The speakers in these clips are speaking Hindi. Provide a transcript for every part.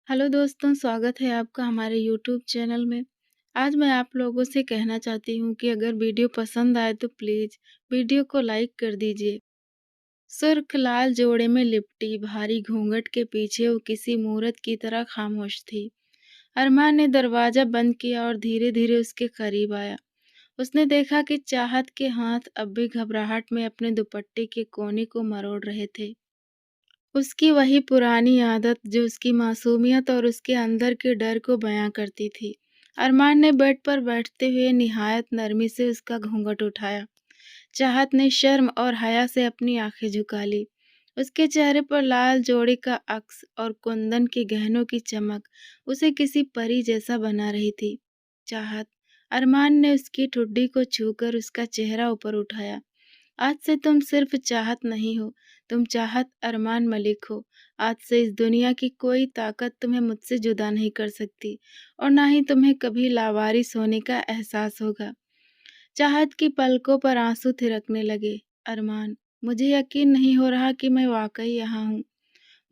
हेलो दोस्तों, स्वागत है आपका हमारे यूट्यूब चैनल में। आज मैं आप लोगों से कहना चाहती हूँ कि अगर वीडियो पसंद आए तो प्लीज़ वीडियो को लाइक कर दीजिए। सुर्ख लाल जोड़े में लिपटी भारी घूंघट के पीछे वो किसी मूरत की तरह खामोश थी। अरमान ने दरवाज़ा बंद किया और धीरे-धीरे उसके करीब आया। उसने देखा कि चाहत के हाथ अब भी घबराहट में अपने दुपट्टे के कोने को मरोड़ रहे थे। उसकी वही पुरानी आदत जो उसकी मासूमियत और उसके अंदर के डर को बयां करती थी। अरमान ने बेड पर बैठते हुए निहायत नरमी से उसका घूंघट उठाया। चाहत ने शर्म और हया से अपनी आंखें झुका ली। उसके चेहरे पर लाल जोड़ी का अक्स और कुंदन के गहनों की चमक उसे किसी परी जैसा बना रही थी। चाहत, अरमान ने उसकी ठुड्डी को छूकर उसका चेहरा ऊपर उठाया। आज से तुम सिर्फ चाहत नहीं हो, तुम चाहत अरमान मलिक हो। आज से इस दुनिया की कोई ताकत तुम्हें मुझसे जुदा नहीं कर सकती और ना ही तुम्हें कभी लावारिस होने का एहसास होगा। चाहत की पलकों पर आंसू थिरकने लगे। अरमान, मुझे यकीन नहीं हो रहा कि मैं वाकई यहाँ हूँ।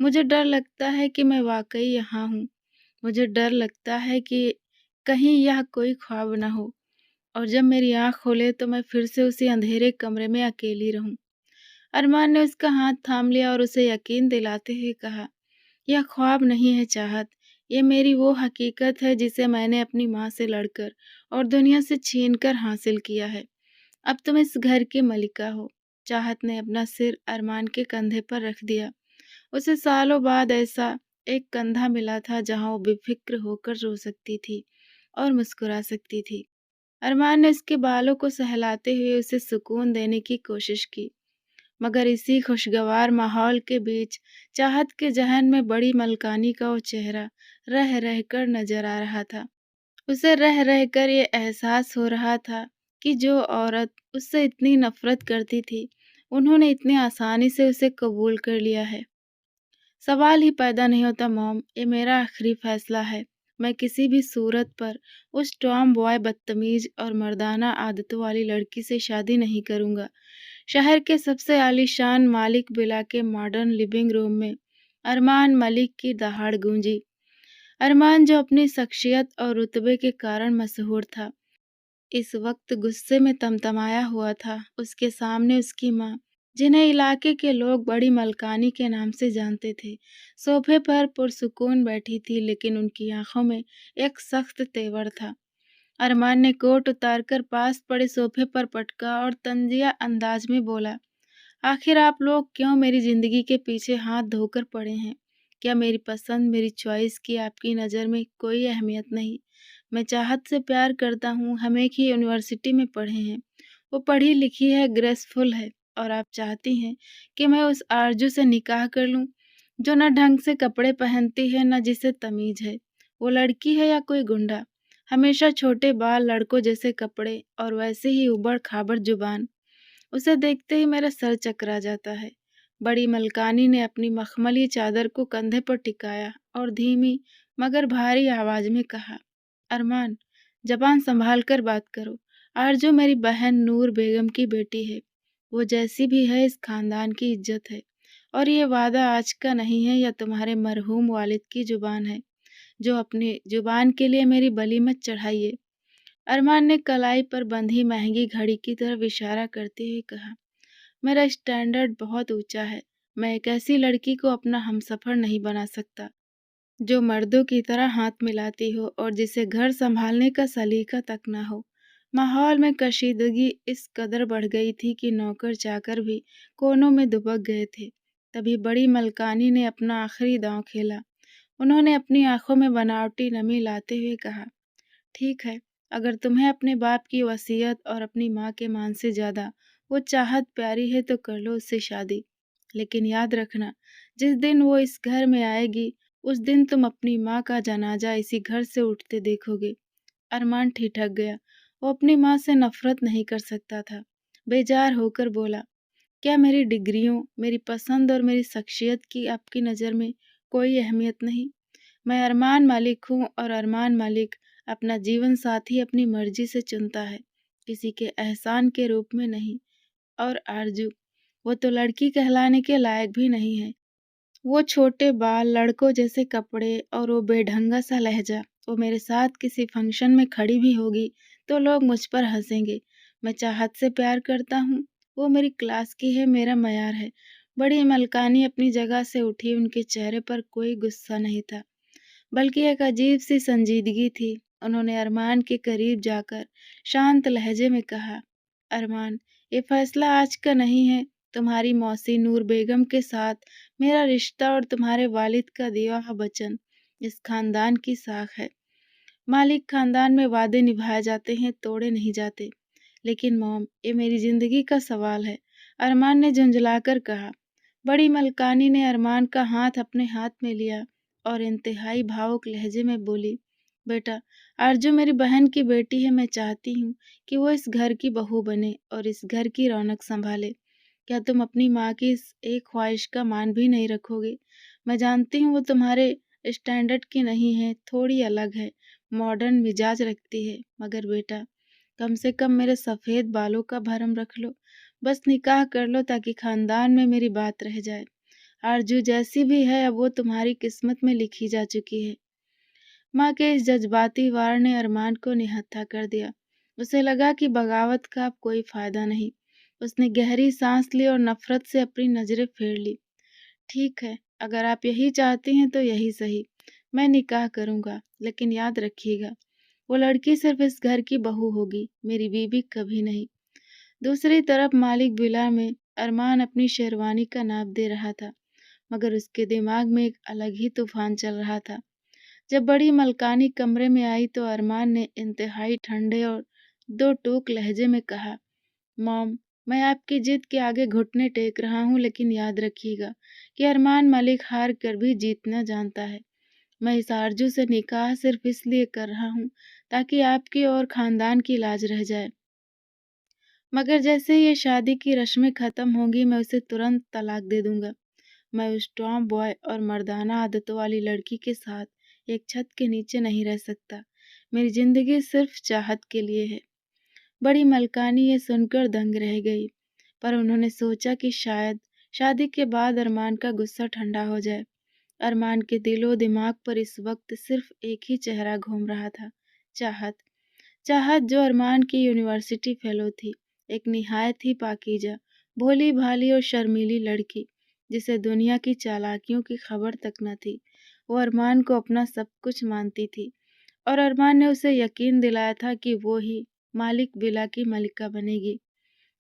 मुझे डर लगता है कि मैं वाकई यहाँ हूँ। मुझे डर लगता है कि कहीं यह कोई ख्वाब न हो और जब मेरी आँख खोले तो मैं फिर से उसी अंधेरे कमरे में अकेली रहूं। अरमान ने उसका हाथ थाम लिया और उसे यकीन दिलाते हुए कहा, यह ख्वाब नहीं है चाहत, ये मेरी वो हकीकत है जिसे मैंने अपनी माँ से लड़कर और दुनिया से छीनकर हासिल किया है। अब तुम इस घर की मलिका हो। चाहत ने अपना सिर अरमान के कंधे पर रख दिया। उसे सालों बाद ऐसा एक कंधा मिला था जहां वो बेफिक्र होकर रो सकती थी और मुस्कुरा सकती थी। अरमान ने उसके बालों को सहलाते हुए उसे सुकून देने की कोशिश की, मगर इसी खुशगवार माहौल के बीच चाहत के जहन में बड़ी मलकानी का वो चेहरा रह रहकर नजर आ रहा था। उसे रह रहकर ये एहसास हो रहा था कि जो औरत उससे इतनी नफरत करती थी, उन्होंने इतनी आसानी से उसे कबूल कर लिया है। सवाल ही पैदा नहीं होता मॉम, ये मेरा आखिरी फैसला है। मैं किसी भी सूरत पर उस टॉम बॉय बदतमीज और मर्दाना आदतों वाली लड़की से शादी नहीं करूंगा। शहर के सबसे आलीशान मालिक विला के मॉडर्न लिविंग रूम में अरमान मलिक की दहाड़ गूंजी। अरमान जो अपनी शख्सियत और रुतबे के कारण मशहूर था, इस वक्त गुस्से में तमतमाया हुआ था। उसके सामने उसकी माँ, जिन्हें इलाके के लोग बड़ी मलकानी के नाम से जानते थे, सोफे पर पुरसुकून बैठी थी, लेकिन उनकी आंखों में एक सख्त तेवर था। अरमान ने कोट उतारकर पास पड़े सोफे पर पटका और तंजिया अंदाज में बोला, आखिर आप लोग क्यों मेरी जिंदगी के पीछे हाथ धोकर पड़े हैं? क्या मेरी पसंद, मेरी चॉइस की आपकी नज़र में कोई अहमियत नहीं? मैं चाहत से प्यार करता हूँ, हम एक ही यूनिवर्सिटी में पढ़े हैं। वो पढ़ी लिखी है, ग्रेसफुल है और आप चाहती हैं कि मैं उस आरजू से निकाह कर लूँ, जो न ढंग से कपड़े पहनती है, न जिसे तमीज़ है। वो लड़की है या कोई गुंडा? हमेशा छोटे बाल, लड़कों जैसे कपड़े और वैसे ही उबड़-खाबड़ जुबान। उसे देखते ही मेरा सर चकरा जाता है। बड़ी मलकानी ने अपनी मखमली चादर को कंधे पर टिकाया और धीमी मगर भारी आवाज में कहा, अरमान, जबान संभाल कर बात करो। आरजू मेरी बहन नूर बेगम की बेटी है। वो जैसी भी है इस खानदान की इज्जत है और ये वादा आज का नहीं है या तुम्हारे मरहूम वालिद की जुबान है, जो अपनी जुबान के लिए मेरी बली मत चढ़ाइए। अरमान ने कलाई पर बंधी महंगी घड़ी की तरफ इशारा करते हुए कहा, मेरा स्टैंडर्ड बहुत ऊंचा है। मैं एक ऐसी लड़की को अपना हमसफर नहीं बना सकता जो मर्दों की तरह हाथ मिलाती हो और जिसे घर संभालने का सलीका तक ना हो। माहौल में कशीदगी इस कदर बढ़ गई थी कि नौकर चाकर भी कोनों में दुबक गए थे। तभी बड़ी मलकानी ने अपना आखिरी दांव खेला। उन्होंने अपनी आंखों में बनावटी नमी लाते हुए कहा, ठीक है, अगर तुम्हें अपने बाप की वसीयत और अपनी माँ के मान से ज्यादा वो चाहत प्यारी है तो कर लो उससे शादी। लेकिन याद रखना, जिस दिन वो इस घर में आएगी, उस दिन तुम अपनी माँ का जनाजा इसी घर से उठते देखोगे। अरमान ठिठक गया। वो अपनी माँ से नफरत नहीं कर सकता था। बेजार होकर बोला, क्या मेरी डिग्रियों, मेरी पसंद और मेरी शख्सियत की आपकी नज़र में कोई अहमियत नहीं? मैं अरमान मालिक हूँ और अरमान मालिक अपना जीवन साथी अपनी मर्जी से चुनता है, किसी के एहसान के रूप में नहीं। और आरजू, वो तो लड़की कहलाने के लायक भी नहीं है। वो छोटे बाल, लड़कों जैसे कपड़े और वो बेढंगा सा लहजा। वो मेरे साथ किसी फंक्शन में खड़ी भी होगी तो लोग मुझ पर हंसेंगे। मैं चाहत से प्यार करता हूँ। वो मेरी क्लास की है, मेरा मयार है। बड़ी मलकानी अपनी जगह से उठी, उनके चेहरे पर कोई गुस्सा नहीं था, बल्कि एक अजीब सी संजीदगी थी। उन्होंने अरमान के करीब जाकर शांत लहजे में कहा, अरमान, ये फैसला आज का नहीं है। तुम्हारी मौसी नूर बेगम के साथ मेरा रिश्ता और तुम्हारे वालिद का दिया हुआ वचन इस खानदान की साख है। मालिक खानदान में वादे निभाए जाते हैं, तोड़े नहीं जाते। लेकिन मॉम, ये मेरी जिंदगी का सवाल है, अरमान ने झुंझलाकर कहा। बड़ी मलकानी ने अरमान का हाथ अपने हाथ में लिया और इंतहाई भावुक लहजे में बोली, बेटा, आरजू मेरी बहन की बेटी है। मैं चाहती हूँ कि वो इस घर की बहू बने और इस घर की रौनक संभाले। क्या तुम अपनी माँ की इस एक ख्वाहिश का मान भी नहीं रखोगे? मैं जानती हूँ वो तुम्हारे स्टैंडर्ड की नहीं है, थोड़ी अलग है, मॉडर्न मिजाज रखती है, मगर बेटा, कम से कम मेरे सफ़ेद बालों का भरम रख लो। बस निकाह कर लो ताकि खानदान में मेरी बात रह जाए। आरजू जैसी भी है, अब वो तुम्हारी किस्मत में लिखी जा चुकी है। माँ के इस जज्बाती वार ने अरमान को निहत्था कर दिया। उसे लगा कि बगावत का अब कोई फायदा नहीं। उसने गहरी सांस ली और नफरत से अपनी नजरें फेर ली। ठीक है, अगर आप यही चाहती हैं तो यही सही। मैं निकाह करूंगा, लेकिन याद रखिएगा, वो लड़की सिर्फ इस घर की बहू होगी, मेरी बीवी कभी नहीं। दूसरी तरफ मालिक विला में अरमान अपनी शेरवानी का नाप दे रहा था, मगर उसके दिमाग में एक अलग ही तूफान चल रहा था। जब बड़ी मलकानी कमरे में आई तो अरमान ने इंतहाई ठंडे और दो टूक लहजे में कहा, मॉम, मैं आपकी जिद के आगे घुटने टेक रहा हूँ, लेकिन याद रखिएगा कि अरमान मलिक हार कर भी जीतना जानता है। मैं इस आरजू से निकाह सिर्फ इसलिए कर रहा हूँ ताकि आपकी और खानदान की लाज रह जाए। मगर जैसे ही ये शादी की रस्में खत्म होंगी, मैं उसे तुरंत तलाक दे दूंगा। मैं उस टॉम बॉय और मर्दाना आदतों वाली लड़की के साथ एक छत के नीचे नहीं रह सकता। मेरी जिंदगी सिर्फ चाहत के लिए है। बड़ी मलकानी ये सुनकर दंग रह गई, पर उन्होंने सोचा कि शायद शादी के बाद अरमान का गुस्सा ठंडा हो जाए। अरमान के दिलो दिमाग पर इस वक्त सिर्फ एक ही चेहरा घूम रहा था, चाहत। चाहत जो अरमान की यूनिवर्सिटी फेलो थी, एक निहायत ही पाकीज़ा, भोली भाली और शर्मीली लड़की, जिसे दुनिया की चालाकियों की खबर तक न थी। वो अरमान को अपना सब कुछ मानती थी और अरमान ने उसे यकीन दिलाया था कि वो ही मालिक विला की मलिका बनेगी।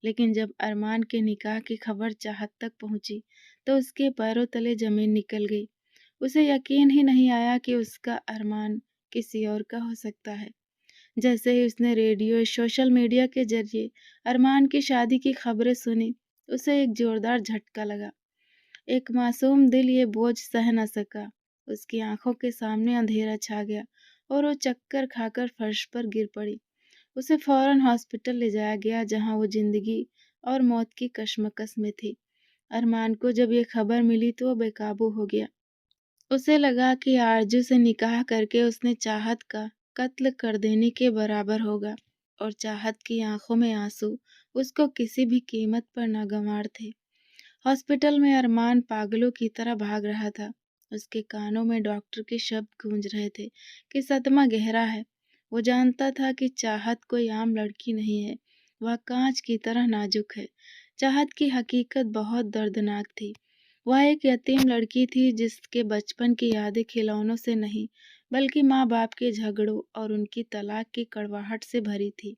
लेकिन जब अरमान के निकाह की खबर चाहत तक पहुंची, तो उसके पैरों तले जमीन निकल गई। उसे यकीन ही नहीं आया कि उसका अरमान किसी और का हो सकता है। जैसे ही उसने रेडियो, सोशल मीडिया के जरिए अरमान की शादी की खबरें सुनी, उसे एक जोरदार झटका लगा। एक मासूम दिल ये बोझ सह न सका। उसकी आंखों के सामने अंधेरा छा गया और वो चक्कर खाकर फर्श पर गिर पड़ी। उसे फौरन हॉस्पिटल ले जाया गया, जहां वो जिंदगी और मौत की कशमकश में थी। अरमान को जब ये खबर मिली तो वो बेकाबू हो गया। उसे लगा कि आरजू से निकाह करके उसने चाहत का कत्ल कर देने के बराबर होगा, और चाहत की आंखों में आंसू उसको किसी भी कीमत पर नागवार थे। हॉस्पिटल में अरमान पागलों की तरह भाग रहा था। उसके कानों में डॉक्टर के शब्द गूंज रहे थे कि सदमा गहरा है। वो जानता था कि चाहत कोई आम लड़की नहीं है, वह कांच की तरह नाजुक है। चाहत की हकीकत बहुत दर्दनाक थी। वह एक यतीम लड़की थी जिसके बचपन की यादें खिलौनों से नहीं, बल्कि माँ बाप के झगड़ों और उनकी तलाक की कड़वाहट से भरी थी।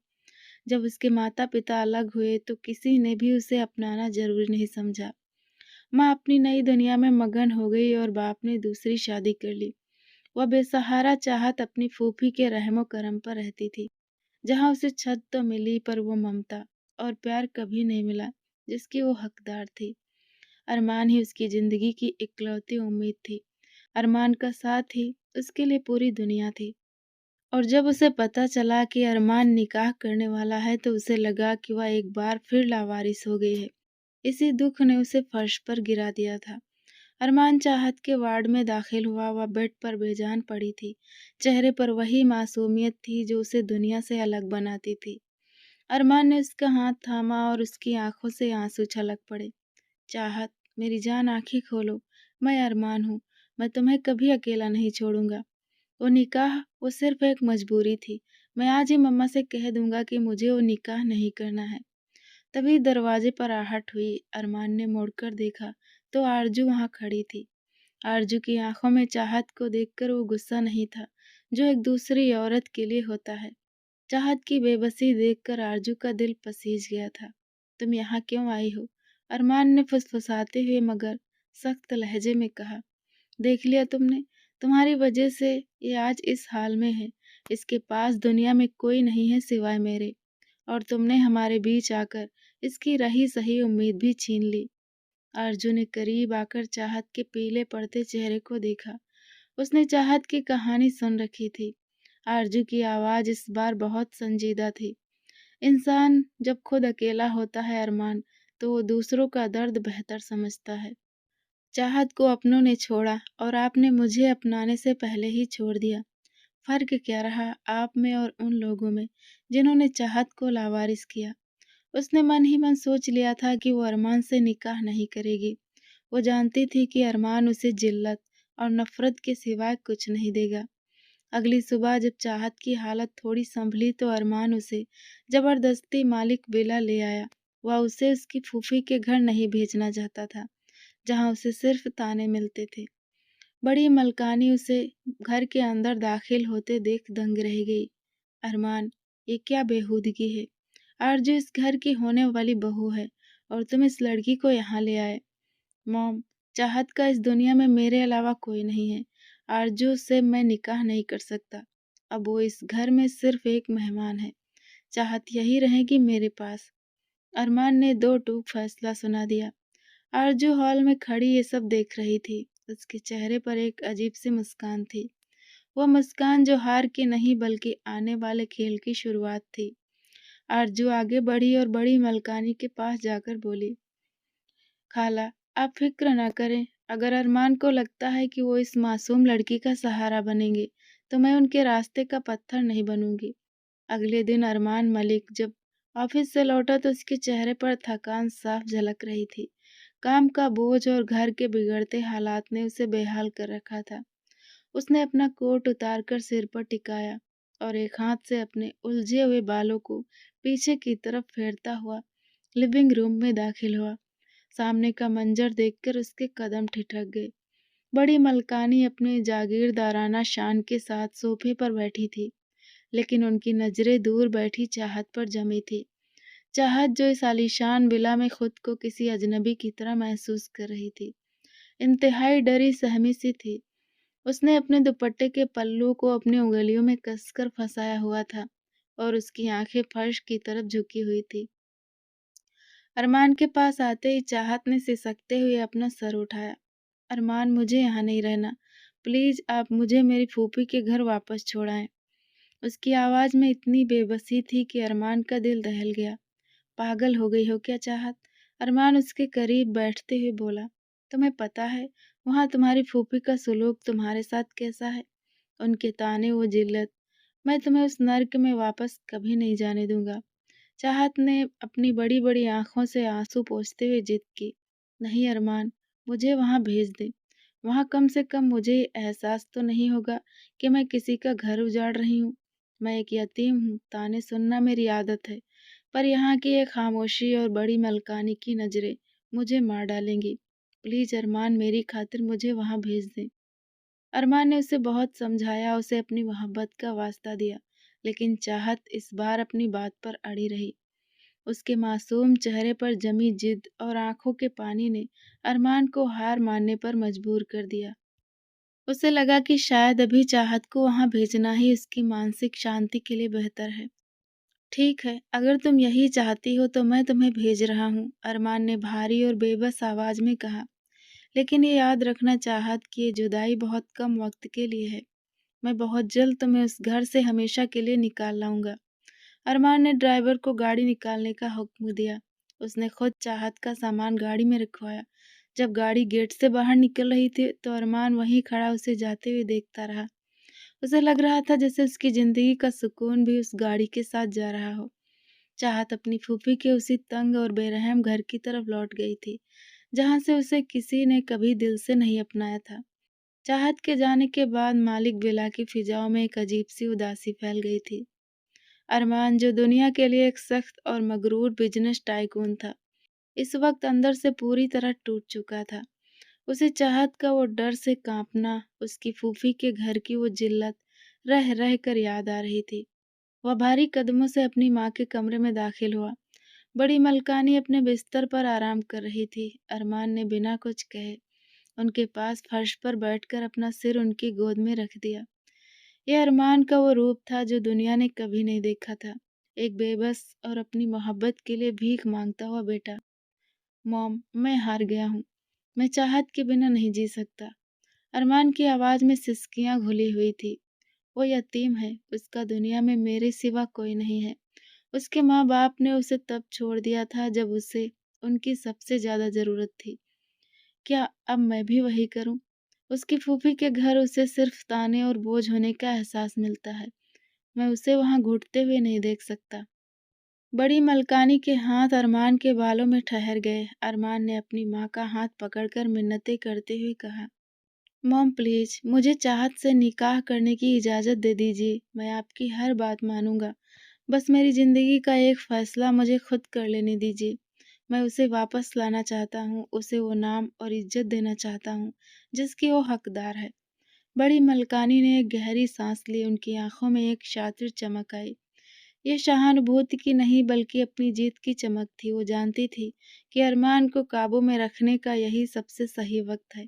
जब उसके माता पिता अलग हुए तो किसी ने भी उसे अपनाना जरूरी नहीं समझा। माँ अपनी नई दुनिया में मगन हो गई और बाप ने दूसरी शादी कर ली। वह बेसहारा चाहत अपनी फूफी के रहमो करम पर रहती थी, जहाँ उसे छत तो मिली पर वो ममता और प्यार कभी नहीं मिला जिसकी वो हकदार थी। अरमान ही उसकी जिंदगी की इकलौती उम्मीद थी। अरमान का साथ ही उसके लिए पूरी दुनिया थी। और जब उसे पता चला कि अरमान निकाह करने वाला है तो उसे लगा कि वह एक बार फिर लावारिस हो गई है। इसी दुख ने उसे फर्श पर गिरा दिया था। अरमान चाहत के वार्ड में दाखिल हुआ। वह बेड पर बेजान पड़ी थी। चेहरे पर वही मासूमियत थी जो उसे दुनिया से अलग बनाती थी। अरमान ने उसका हाथ थामा और उसकी आंखों से आंसू छलक पड़े। चाहत, मेरी जान, आंखें खोलो। मैं अरमान हूँ, मैं तुम्हें कभी अकेला नहीं छोड़ूँगा। वो निकाह वो सिर्फ़ एक मजबूरी थी। मैं आज ही मम्मा से कह दूँगा कि मुझे वो निकाह नहीं करना है। तभी दरवाज़े पर आहट हुई। अरमान ने मुड़कर देखा तो आरज़ू वहाँ खड़ी थी। आरज़ू की आँखों में चाहत को देखकर वो गुस्सा नहीं था, जो एक दूसरी औरत के लिए होता है। चाहत की बेबसी देखकर आरज़ू का दिल पसीज गया था। तुम यहाँ क्यों आई हो? अरमान ने फुसफुसाते हुए मगर सख्त लहजे में कहा। देख लिया तुमने? तुम्हारी वजह से ये आज इस हाल में है। इसके पास दुनिया में कोई नहीं है सिवाय मेरे, और तुमने हमारे बीच आकर इसकी रही सही उम्मीद भी छीन ली। आरज़ू ने करीब आकर चाहत के पीले पड़ते चेहरे को देखा। उसने चाहत की कहानी सुन रखी थी। आरज़ू की आवाज़ इस बार बहुत संजीदा थी। इंसान जब खुद अकेला होता है अरमान, तो वो दूसरों का दर्द बेहतर समझता है। चाहत को अपनों ने छोड़ा और आपने मुझे अपनाने से पहले ही छोड़ दिया। फ़र्क क्या रहा आप में और उन लोगों में जिन्होंने चाहत को लावारिस किया। उसने मन ही मन सोच लिया था कि वो अरमान से निकाह नहीं करेगी। वो जानती थी कि अरमान उसे जिल्लत और नफ़रत के सिवाय कुछ नहीं देगा। अगली सुबह जब चाहत की हालत थोड़ी संभली तो अरमान उसे ज़बरदस्ती मालिक विला ले आया। वह उसे उसकी फूफी के घर नहीं भेजना चाहता था, जहाँ उसे सिर्फ ताने मिलते थे। बड़ी मलकानी उसे घर के अंदर दाखिल होते देख दंग रह गई। अरमान, ये क्या बेहूदगी है? आरजू इस घर की होने वाली बहू है और तुम इस लड़की को यहाँ ले आए। मॉम, चाहत का इस दुनिया में मेरे अलावा कोई नहीं है। आरजू से मैं निकाह नहीं कर सकता। अब वो इस घर में सिर्फ एक मेहमान है। चाहत यही रहेगी मेरे पास। अरमान ने दो टूक फैसला सुना दिया। आरजू हॉल में खड़ी ये सब देख रही थी। उसके चेहरे पर एक अजीब सी मुस्कान थी। वह मुस्कान जो हार की नहीं बल्कि आने वाले खेल की शुरुआत थी। आरजू आगे बढ़ी और बड़ी मलकानी के पास जाकर बोली, खाला, आप फिक्र ना करें। अगर अरमान को लगता है कि वो इस मासूम लड़की का सहारा बनेंगे, तो मैं उनके रास्ते का पत्थर नहीं बनूंगी। अगले दिन अरमान मलिक जब ऑफिस से लौटा तो उसके चेहरे पर थकान साफ झलक रही थी। काम का बोझ और घर के बिगड़ते हालात ने उसे बेहाल कर रखा था। उसने अपना कोट उतारकर सिर पर टिकाया और एक हाथ से अपने उलझे हुए बालों को पीछे की तरफ फेरता हुआ लिविंग रूम में दाखिल हुआ। सामने का मंजर देखकर उसके कदम ठिठक गए। बड़ी मलकानी अपने जागीरदाराना शान के साथ सोफे पर बैठी थी, लेकिन उनकी नजरें दूर बैठी चाहत पर जमी थी। चाहत जो इस आलीशान विला में खुद को किसी अजनबी की तरह महसूस कर रही थी, इंतहाई डरी सहमी सी थी। उसने अपने दुपट्टे के पल्लू को अपनी उंगलियों में कसकर फंसाया हुआ था और उसकी आंखें फर्श की तरफ झुकी हुई थी। अरमान के पास आते ही चाहत ने सिसकते हुए अपना सर उठाया। अरमान, मुझे यहाँ नहीं रहना। प्लीज आप मुझे मेरी फूफी के घर वापस छोड़ाएं। उसकी आवाज में इतनी बेबसी थी कि अरमान का दिल दहल गया। पागल हो गई हो क्या चाहत? अरमान उसके करीब बैठते हुए बोला, तुम्हें पता है वहाँ तुम्हारी फूफी का सुलूक तुम्हारे साथ कैसा है? उनके ताने वो जिल्लत, मैं तुम्हें उस नर्क में वापस कभी नहीं जाने दूंगा। चाहत ने अपनी बड़ी बड़ी आंखों से आंसू पोंछते हुए जिद की, नहीं अरमान, मुझे वहाँ भेज दे। वहाँ कम से कम मुझे एहसास तो नहीं होगा कि मैं किसी का घर उजाड़ रही हूँ। मैं एक यतीम हूँ, ताने सुनना मेरी आदत है, पर यहाँ की एक खामोशी और बड़ी मलकानी की नजरें मुझे मार डालेंगी। प्लीज अरमान, मेरी खातिर मुझे वहाँ भेज दें। अरमान ने उसे बहुत समझाया, उसे अपनी मोहब्बत का वास्ता दिया, लेकिन चाहत इस बार अपनी बात पर अड़ी रही। उसके मासूम चेहरे पर जमी जिद और आंखों के पानी ने अरमान को हार मानने पर मजबूर कर दिया। उसे लगा कि शायद अभी चाहत को वहां भेजना ही उसकी मानसिक शांति के लिए बेहतर है। ठीक है, अगर तुम यही चाहती हो तो मैं तुम्हें भेज रहा हूँ, अरमान ने भारी और बेबस आवाज में कहा। लेकिन ये याद रखना चाहत कि ये जुदाई बहुत कम वक्त के लिए है। मैं बहुत जल्द तुम्हें उस घर से हमेशा के लिए निकाल लाऊंगा। अरमान ने ड्राइवर को गाड़ी निकालने का हुक्म दिया। उसने खुद चाहत का सामान गाड़ी में रखवाया। जब गाड़ी गेट से बाहर निकल रही थी तो अरमान वहीं खड़ा उसे जाते हुए देखता रहा। उसे लग रहा था जैसे उसकी जिंदगी का सुकून भी उस गाड़ी के साथ जा रहा हो। चाहत अपनी फूफी के उसी तंग और बेरहम घर की तरफ लौट गई थी, जहाँ से उसे किसी ने कभी दिल से नहीं अपनाया था। चाहत के जाने के बाद मालिक विला की फिजाओं में एक अजीब सी उदासी फैल गई थी। अरमान, जो दुनिया के लिए एक सख्त और मगरूर बिजनेस टाइकून था, इस वक्त अंदर से पूरी तरह टूट चुका था। उसे चाहत का वो डर से कांपना, उसकी फूफी के घर की वो जिल्लत रह रह कर याद आ रही थी। वह भारी कदमों से अपनी माँ के कमरे में दाखिल हुआ। बड़ी मलकानी अपने बिस्तर पर आराम कर रही थी। अरमान ने बिना कुछ कहे उनके पास फर्श पर बैठकर अपना सिर उनकी गोद में रख दिया। यह अरमान का वो रूप था जो दुनिया ने कभी नहीं देखा था। एक बेबस और अपनी मोहब्बत के लिए भीख मांगता हुआ बेटा। मॉम, मैं हार गया हूँ। मैं चाहत के बिना नहीं जी सकता। अरमान की आवाज में सिसकियां घुली हुई थी। वो यतीम है, उसका दुनिया में मेरे सिवा कोई नहीं है। उसके माँ बाप ने उसे तब छोड़ दिया था जब उसे उनकी सबसे ज्यादा जरूरत थी। क्या अब मैं भी वही करूं? उसकी फूफी के घर उसे सिर्फ ताने और बोझ होने का एहसास मिलता है। मैं उसे वहां घुटते हुए नहीं देख सकता। बड़ी मलकानी के हाथ अरमान के बालों में ठहर गए। अरमान ने अपनी माँ का हाथ पकड़कर मिन्नतें करते हुए कहा, मॉम प्लीज, मुझे चाहत से निकाह करने की इजाज़त दे दीजिए। मैं आपकी हर बात मानूंगा। बस मेरी ज़िंदगी का एक फ़ैसला मुझे खुद कर लेने दीजिए। मैं उसे वापस लाना चाहता हूँ, उसे वो नाम और इज्जत देना चाहता हूँ जिसकी वो हकदार है। बड़ी मलकानी ने एक गहरी सांस ली। उनकी आंखों में एक शातिर चमक आई। ये सहानुभूति की नहीं बल्कि अपनी जीत की चमक थी। वो जानती थी कि अरमान को काबू में रखने का यही सबसे सही वक्त है।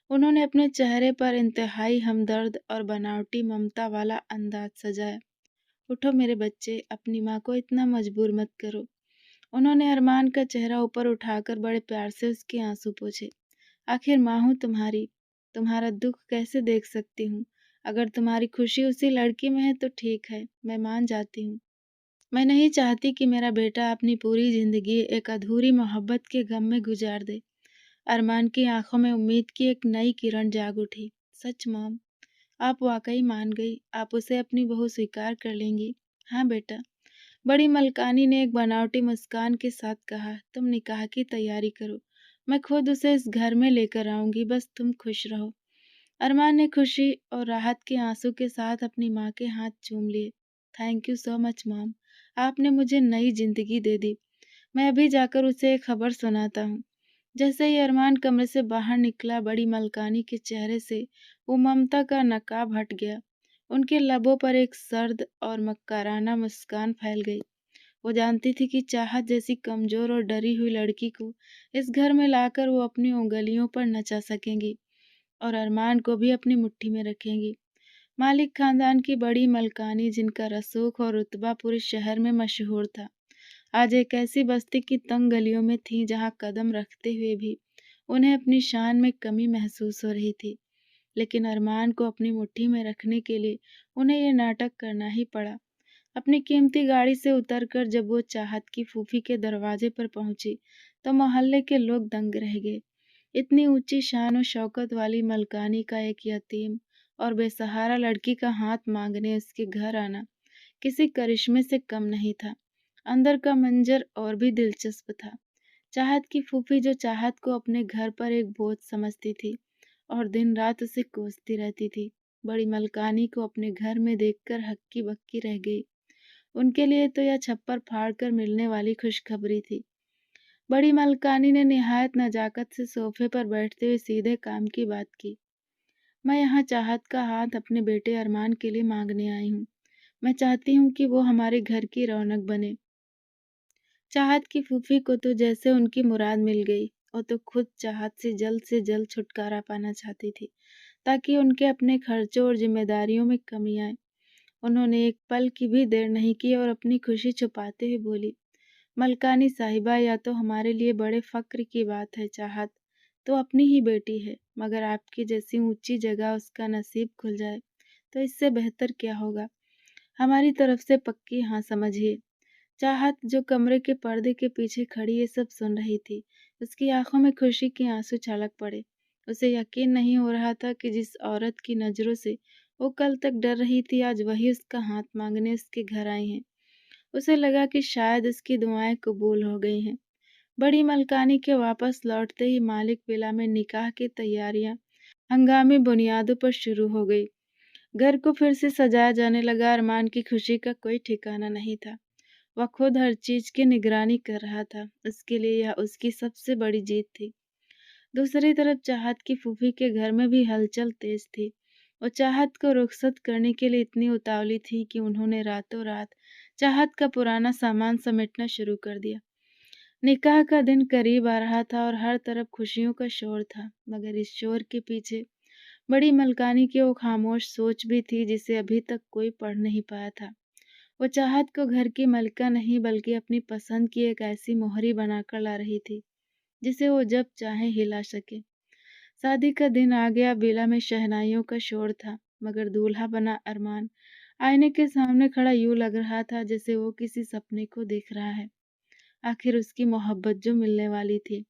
उन्होंने अपने चेहरे पर इंतहाई हमदर्द और बनावटी ममता वाला अंदाज सजाया। उठो मेरे बच्चे, अपनी माँ को इतना मजबूर मत करो। उन्होंने अरमान का चेहरा ऊपर उठाकर बड़े प्यार से उसके आंसू पोंछे। आखिर माँ हूँ तुम्हारी, तुम्हारा दुख कैसे देख सकती हूँ। अगर तुम्हारी खुशी उसी लड़की में है तो ठीक है, मैं मान जाती हूँ। मैं नहीं चाहती कि मेरा बेटा अपनी पूरी जिंदगी एक अधूरी मोहब्बत के गम में गुजार दे। अरमान की आंखों में उम्मीद की एक नई किरण जाग उठी। सच मॉम, आप वाकई मान गई। आप उसे अपनी बहू स्वीकार कर लेंगी? हाँ बेटा। बड़ी मलकानी ने एक बनावटी मुस्कान के साथ कहा, तुम निकाह की तैयारी करो। मैं खुद उसे इस घर में लेकर आऊंगी, बस तुम खुश रहो। अरमान ने खुशी और राहत के आंसू के साथ अपनी माँ के हाथ चूम लिए। Thank you so much mom, आपने मुझे नई जिंदगी दे दी। मैं अभी जाकर उसे एक खबर सुनाता हूँ। जैसे ही अरमान कमरे से बाहर निकला, बड़ी मलकानी के चेहरे से वो ममता का नकाब हट गया। उनके लबों पर एक सर्द और मक्काराना मुस्कान फैल गई। वो जानती थी कि चाहत जैसी कमजोर और डरी हुई लड़की को इस घर में लाकर वो अपनी उंगलियों पर नचा सकेंगी और अरमान को भी अपनी मुट्ठी में रखेंगी। मालिक खानदान की बड़ी मलकानी, जिनका रसूख और रुतबा पूरे शहर में मशहूर था, आज एक ऐसी बस्ती की तंग गलियों में थी जहां कदम रखते हुए भी उन्हें अपनी शान में कमी महसूस हो रही थी। लेकिन अरमान को अपनी मुट्ठी में रखने के लिए उन्हें ये नाटक करना ही पड़ा। अपनी कीमती गाड़ी से उतरकर जब वो चाहत की फूफी के दरवाजे पर पहुंची तो मोहल्ले के लोग दंग रह गए। इतनी ऊंची शान और शौकत वाली मलकानी का एक यतीम और बेसहारा लड़की का हाथ मांगने उसके घर आना किसी करिश्मे से कम नहीं था। अंदर का मंजर और भी दिलचस्प था। चाहत की फूफी, जो चाहत को अपने घर पर एक बोझ समझती थी और दिन रात उसे कोसती रहती थी, बड़ी मलकानी को अपने घर में देखकर हक्की बक्की रह गई। उनके लिए तो यह छप्पर फाड़ कर मिलने वाली खुशखबरी थी। बड़ी मलकानी ने निहायत नजाकत से सोफे पर बैठते हुए सीधे काम की बात की। मैं यहाँ चाहत का हाथ अपने बेटे अरमान के लिए मांगने आई हूँ। मैं चाहती हूँ कि वो हमारे घर की रौनक बने। चाहत की फूफी को तो जैसे उनकी मुराद मिल गई। वो तो खुद चाहत से जल्द छुटकारा पाना चाहती थी ताकि उनके अपने खर्चों और जिम्मेदारियों में कमी आए। उन्होंने एक पल की भी देर नहीं की और अपनी खुशी छुपाते हुए बोली, मलकानी साहिबा, या तो हमारे लिए बड़े फक्र की बात है, चाहत तो अपनी ही बेटी है, मगर आपकी जैसी ऊंची जगह उसका नसीब खुल जाए तो इससे बेहतर क्या होगा। हमारी तरफ से पक्की हाँ समझिए। चाहत, जो कमरे के पर्दे के पीछे खड़ी ये सब सुन रही थी, उसकी आंखों में खुशी के आंसू छलक पड़े। उसे यकीन नहीं हो रहा था कि जिस औरत की नजरों से वो कल तक डर रही थी, आज वही उसका हाथ मांगने उसके घर आई हैं। उसे लगा कि शायद उसकी दुआएं कबूल हो गई हैं। बड़ी मलकानी के वापस लौटते ही मालिक विला में निकाह की तैयारियां हंगामी बुनियादों पर शुरू हो गई। घर को फिर से सजाया जाने लगा। अरमान की खुशी का कोई ठिकाना नहीं था। वह खुद हर चीज की निगरानी कर रहा था। उसके लिए यह उसकी सबसे बड़ी जीत थी। दूसरी तरफ चाहत की फूफी के घर में भी हलचल तेज थी। वो चाहत को रुखसत करने के लिए इतनी उतावली थी कि उन्होंने रातों रात चाहत का पुराना सामान समेटना शुरू कर दिया। निकाह का दिन करीब आ रहा था और हर तरफ खुशियों का शोर था, मगर इस शोर के पीछे बड़ी मलकानी की वो खामोश सोच भी थी जिसे अभी तक कोई पढ़ नहीं पाया था। वो चाहत को घर की मलका नहीं बल्कि अपनी पसंद की एक ऐसी मोहरी बनाकर ला रही थी जिसे वो जब चाहे हिला सके। शादी का दिन आ गया। विला में शहनाइयों का शोर था, मगर दूल्हा बना अरमान आईने के सामने खड़ा यूं लग रहा था जैसे वो किसी सपने को देख रहा है। आखिर उसकी मोहब्बत जो मिलने वाली थी।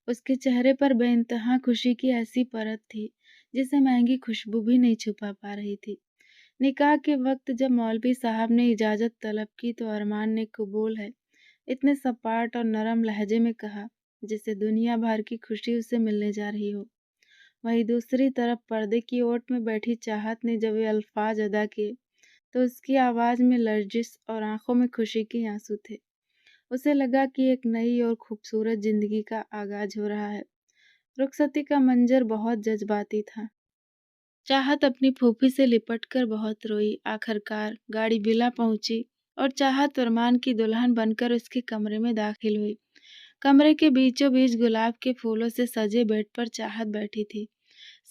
उसके चेहरे पर बेइंतहा खुशी की ऐसी परत थी जिसे महंगी खुशबू भी नहीं छुपा पा रही थी। निकाह के वक्त जब मौलवी साहब ने इजाजत तलब की तो अरमान ने कबूल है इतने सपाट और नरम लहजे में कहा जिसे दुनिया भर की खुशी उसे मिलने जा रही हो। वहीं दूसरी तरफ पर्दे की ओट में बैठी चाहत ने जब ये अल्फाज अदा किए तो उसकी आवाज में लर्जिश और आंखों में खुशी के आंसू थे। उसे लगा कि एक नई और खूबसूरत जिंदगी का आगाज हो रहा है। रुखसती का मंजर बहुत जज्बाती था। चाहत अपनी फूफी से लिपटकर बहुत रोई। आखिरकार गाड़ी बिला पहुंची और चाहत अरमान की दुल्हन बनकर उसके कमरे में दाखिल हुई। कमरे के बीचों बीच गुलाब के फूलों से सजे बेड पर चाहत बैठी थी।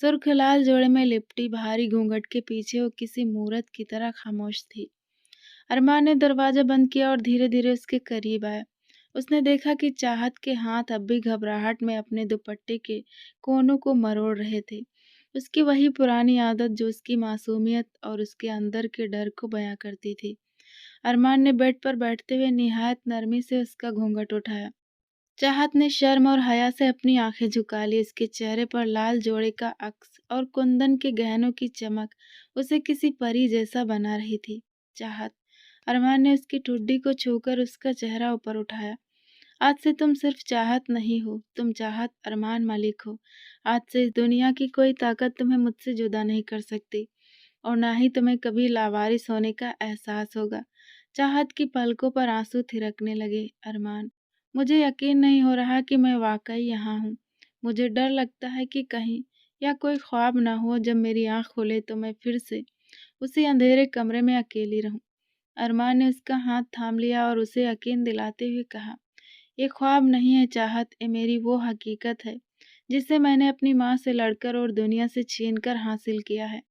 सुर्ख लाल जोड़े में लिपटी भारी घूंघट के पीछे वो किसी मूरत की तरह खामोश थी। अरमान ने दरवाजा बंद किया और धीरे धीरे उसके करीब आया। उसने देखा कि चाहत के हाथ अब भी घबराहट में अपने दुपट्टे के कोनों को मरोड़ रहे थे। उसकी वही पुरानी आदत जो उसकी मासूमियत और उसके अंदर के डर को बयां करती थी। अरमान ने बेड पर बैठते हुए निहायत नरमी से उसका घूंघट उठाया। चाहत ने शर्म और हया से अपनी आंखें झुका ली। उसके चेहरे पर लाल जोड़े का अक्स और कुंदन के गहनों की चमक उसे किसी परी जैसा बना रही थी। चाहत। अरमान ने उसकी ठुड्डी को छूकर उसका चेहरा ऊपर उठाया। आज से तुम सिर्फ चाहत नहीं हो, तुम चाहत अरमान मलिक हो। आज से इस दुनिया की कोई ताकत तुम्हें मुझसे जुदा नहीं कर सकती और ना ही तुम्हें कभी लावारिस होने का एहसास होगा। चाहत की पलकों पर आंसू थिरकने लगे। अरमान, मुझे यकीन नहीं हो रहा कि मैं वाकई यहाँ हूँ। मुझे डर लगता है कि कहीं या कोई ख्वाब ना हो, जब मेरी आंख खुले तो मैं फिर से उसी अंधेरे कमरे में अकेली रहूं। अरमान ने उसका हाथ थाम लिया और उसे यकीन दिलाते हुए कहा, ये ख्वाब नहीं है चाहत, ये मेरी वो हकीकत है जिसे मैंने अपनी माँ से लड़कर और दुनिया से छीनकर हासिल किया है।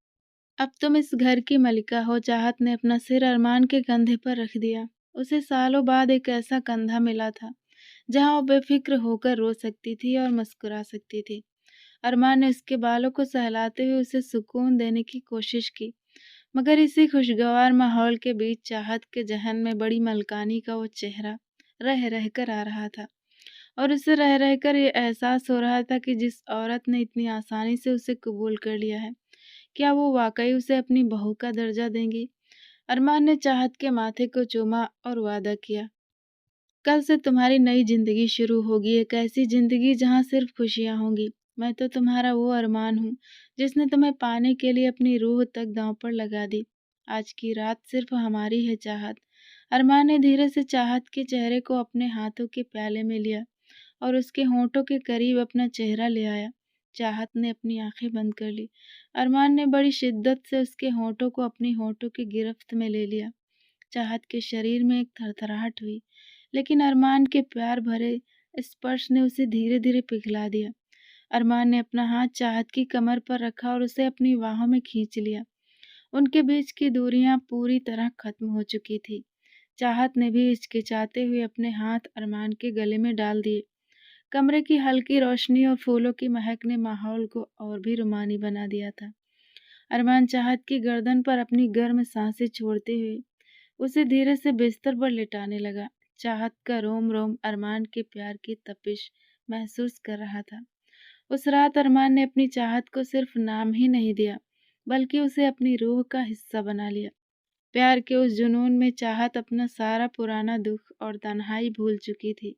अब तुम इस घर की मलिका हो। चाहत ने अपना सिर अरमान के कंधे पर रख दिया। उसे सालों बाद एक ऐसा कंधा मिला था जहां वो बेफिक्र होकर रो सकती थी और मुस्कुरा सकती थी। अरमान ने उसके बालों को सहलाते हुए उसे सुकून देने की कोशिश की, मगर इसी खुशगवार माहौल के बीच चाहत के जहन में बड़ी मलकानी का वो चेहरा रह रह कर आ रहा था और उसे रह रह कर ये एहसास हो रहा था कि जिस औरत ने इतनी आसानी से उसे कबूल कर लिया है, क्या वो वाकई उसे अपनी बहू का दर्जा देंगी। अरमान ने चाहत के माथे को चूमा और वादा किया, कल से तुम्हारी नई जिंदगी शुरू होगी, एक ऐसी जिंदगी जहाँ सिर्फ खुशियां होंगी। मैं तो तुम्हारा वो अरमान हूँ जिसने तुम्हें पाने के लिए अपनी रूह तक दांव पर लगा दी। आज की रात सिर्फ हमारी है चाहत। अरमान ने धीरे से चाहत के चेहरे को अपने हाथों के प्याले में लिया और उसके होंठों के करीब अपना चेहरा ले आया। चाहत ने अपनी आंखें बंद कर ली। अरमान ने बड़ी शिद्दत से उसके होंठों को अपनी होंठों की गिरफ्त में ले लिया। चाहत के शरीर में एक थरथराहट हुई, लेकिन अरमान के प्यार भरे स्पर्श ने उसे धीरे धीरे पिघला दिया। अरमान ने अपना हाथ चाहत की कमर पर रखा और उसे अपनी बाहों में खींच लिया। उनके बीच की दूरियां पूरी तरह खत्म हो चुकी थी। चाहत ने भी हिचकिचाते हुए अपने हाथ अरमान के गले में डाल दिए। कमरे की हल्की रोशनी और फूलों की महक ने माहौल को और भी रुमानी बना दिया था। अरमान चाहत की गर्दन पर अपनी गर्म सांसें छोड़ते हुए उसे धीरे से बिस्तर पर लिटाने लगा। चाहत का रोम रोम अरमान के प्यार की तपिश महसूस कर रहा था। उस रात अरमान ने अपनी चाहत को सिर्फ नाम ही नहीं दिया, बल्कि उसे अपनी रूह का हिस्सा बना लिया। प्यार के उस जुनून में चाहत अपना सारा पुराना दुख और तन्हाई भूल चुकी थी।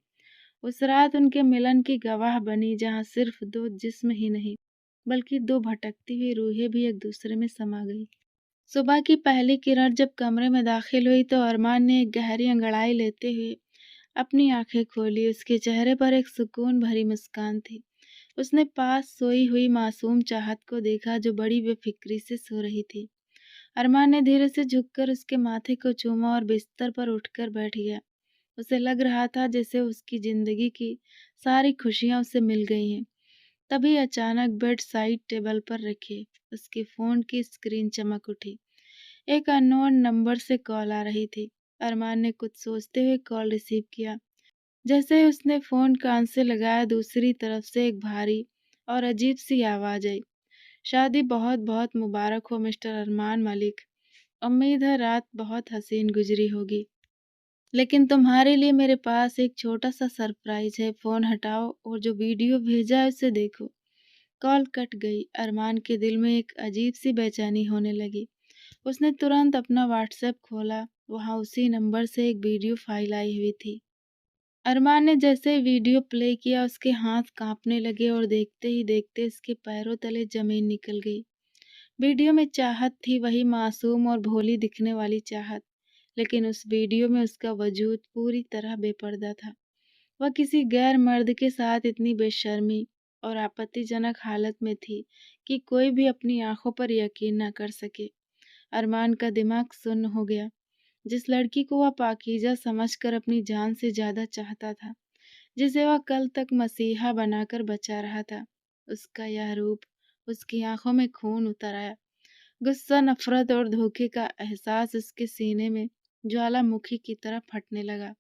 उस रात उनके मिलन की गवाह बनी, जहाँ सिर्फ 2 जिस्म ही नहीं, बल्कि 2 भटकती हुई रूहें भी एक दूसरे में समा गई। सुबह की पहली किरण जब कमरे में दाखिल हुई तो अरमान ने एक गहरी अंगड़ाई लेते हुए अपनी आंखें खोली। उसके चेहरे पर एक सुकून भरी मुस्कान थी। उसने पास सोई हुई मासूम चाहत को देखा, जो बड़ी बेफिक्री से सो रही थी। अरमान ने धीरे से झुककर उसके माथे को चूमा और बिस्तर पर उठकर बैठ गया। उसे लग रहा था जैसे उसकी जिंदगी की सारी खुशियां उसे मिल गई हैं। तभी अचानक बेड साइड टेबल पर रखे उसके फोन की स्क्रीन चमक उठी। एक अननोन नंबर से कॉल आ रही थी। अरमान ने कुछ सोचते हुए कॉल रिसीव किया। जैसे ही उसने फोन कान से लगाया, दूसरी तरफ से एक भारी और अजीब सी आवाज आई। शादी बहुत बहुत मुबारक हो मिस्टर अरमान मलिक। उम्मीद है रात बहुत हसीन गुजरी होगी, लेकिन तुम्हारे लिए मेरे पास एक छोटा सा सरप्राइज है। फोन हटाओ और जो वीडियो भेजा है उसे देखो। कॉल कट गई। अरमान के दिल में एक अजीब सी बेचैनी होने लगी। उसने तुरंत अपना व्हाट्सएप खोला। वहां उसी नंबर से एक वीडियो फाइल आई हुई थी। अरमान ने जैसे वीडियो प्ले किया, उसके हाथ कांपने लगे और देखते ही देखते उसके पैरों तले जमीन निकल गई। वीडियो में चाहत थी, वही मासूम और भोली दिखने वाली चाहत, लेकिन उस वीडियो में उसका वजूद पूरी तरह बेपर्दा था। वह किसी गैर मर्द के साथ इतनी बेशर्मी और आपत्तिजनक हालत में थी कि कोई भी अपनी आंखों पर यकीन न कर सके। अरमान का दिमाग सुन्न हो गया। जिस लड़की को वह पाकीज़ा समझकर अपनी जान से ज्यादा चाहता था, जिसे वह कल तक मसीहा बनाकर बचा रहा था, उसका यह रूप, उसकी आंखों में खून उतर आया। गुस्सा, नफरत और धोखे का एहसास उसके सीने में ज्वालामुखी की तरह फटने लगा।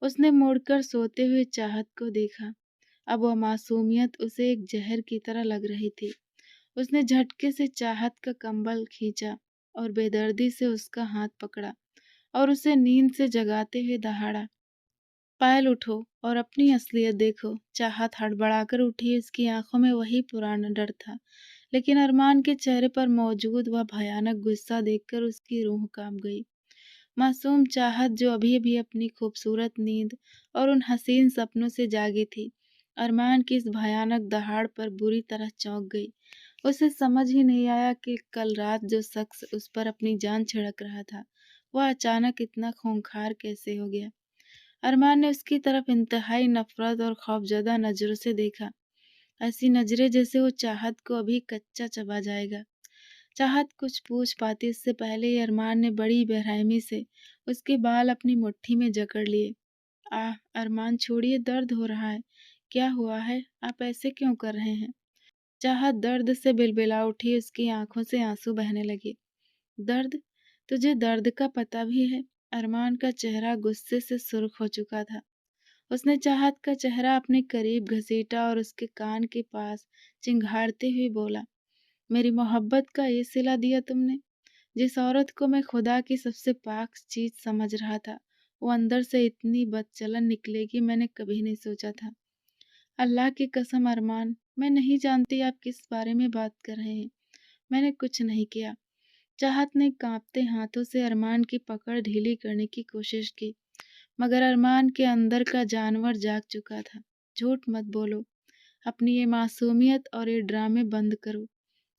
उसने मुड़कर सोते हुए चाहत को देखा। अब वह मासूमियत उसे एक जहर की तरह लग रही थी। उसने झटके से चाहत का कंबल खींचा और बेदर्दी से उसका हाथ पकड़ा और उसे नींद से जगाते हुए दहाड़ा। पायल उठो और अपनी असलियत देखो। चाहत हड़बड़ाकर उठी। उसकी आंखों में वही पुराना डर था, लेकिन अरमान के चेहरे पर मौजूद वह भयानक गुस्सा देखकर उसकी रूह कांप गई। मासूम चाहत जो अभी भी अपनी खूबसूरत नींद और उन हसीन सपनों से जागी थी, अरमान की इस भयानक दहाड़ पर बुरी तरह चौंक गई। उसे समझ ही नहीं आया कि कल रात जो शख्स उस पर अपनी जान छिड़क रहा था, वह अचानक इतना खूंखार कैसे हो गया। अरमान ने उसकी तरफ इंतहाई नफरत और खौफजदा नजरों से देखा। ऐसी नजरें जैसे वो चाहत को अभी कच्चा चबा जाएगा। चाहत कुछ पूछ पाती इससे पहले ही अरमान ने बड़ी बेरहमी से उसके बाल अपनी मुट्ठी में जकड़ लिए। आह अरमान, छोड़िए, दर्द हो रहा है। क्या हुआ है? आप ऐसे क्यों कर रहे हैं? चाहत दर्द से बिलबिला उठी। उसकी आंखों से आंसू बहने लगे। दर्द? तुझे दर्द का पता भी है? अरमान का चेहरा गुस्से से सुर्ख हो चुका था। उसने चाहत का चेहरा अपने करीब घसीटा और उसके कान के पास चिंघाड़ते हुए बोला, मेरी मोहब्बत का ये सिला दिया तुमने? जिस औरत को मैं खुदा की सबसे पाक चीज समझ रहा था, वो अंदर से इतनी बदचलन निकलेगी, मैंने कभी नहीं सोचा था। अल्लाह की कसम अरमान, मैं नहीं जानती आप किस बारे में बात कर रहे हैं। मैंने कुछ नहीं किया। चाहत ने कांपते हाथों से अरमान की पकड़ ढीली करने की कोशिश की, मगर अरमान के अंदर का जानवर जाग चुका था। झूठ मत बोलो। अपनी ये मासूमियत और ये ड्रामे बंद करो।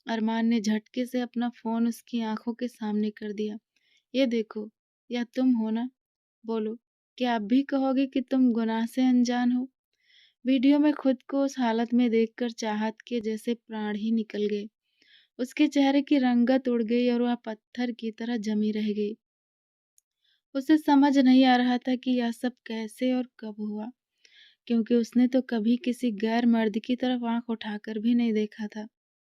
अरमान ने झटके से अपना फोन उसकी आंखों के सामने कर दिया। ये देखो, या तुम हो ना? बोलो, क्या आप भी कहोगे कि तुम गुनाह से अनजान हो? वीडियो में खुद को उस हालत में देखकर चाहत के जैसे प्राण ही निकल गए। उसके चेहरे की रंगत उड़ गई और वह पत्थर की तरह जमी रह गई। उसे समझ नहीं आ रहा था कि यह सब कैसे और कब हुआ, क्योंकि उसने तो कभी किसी गैर मर्द की तरफ आंख उठाकर भी नहीं देखा था।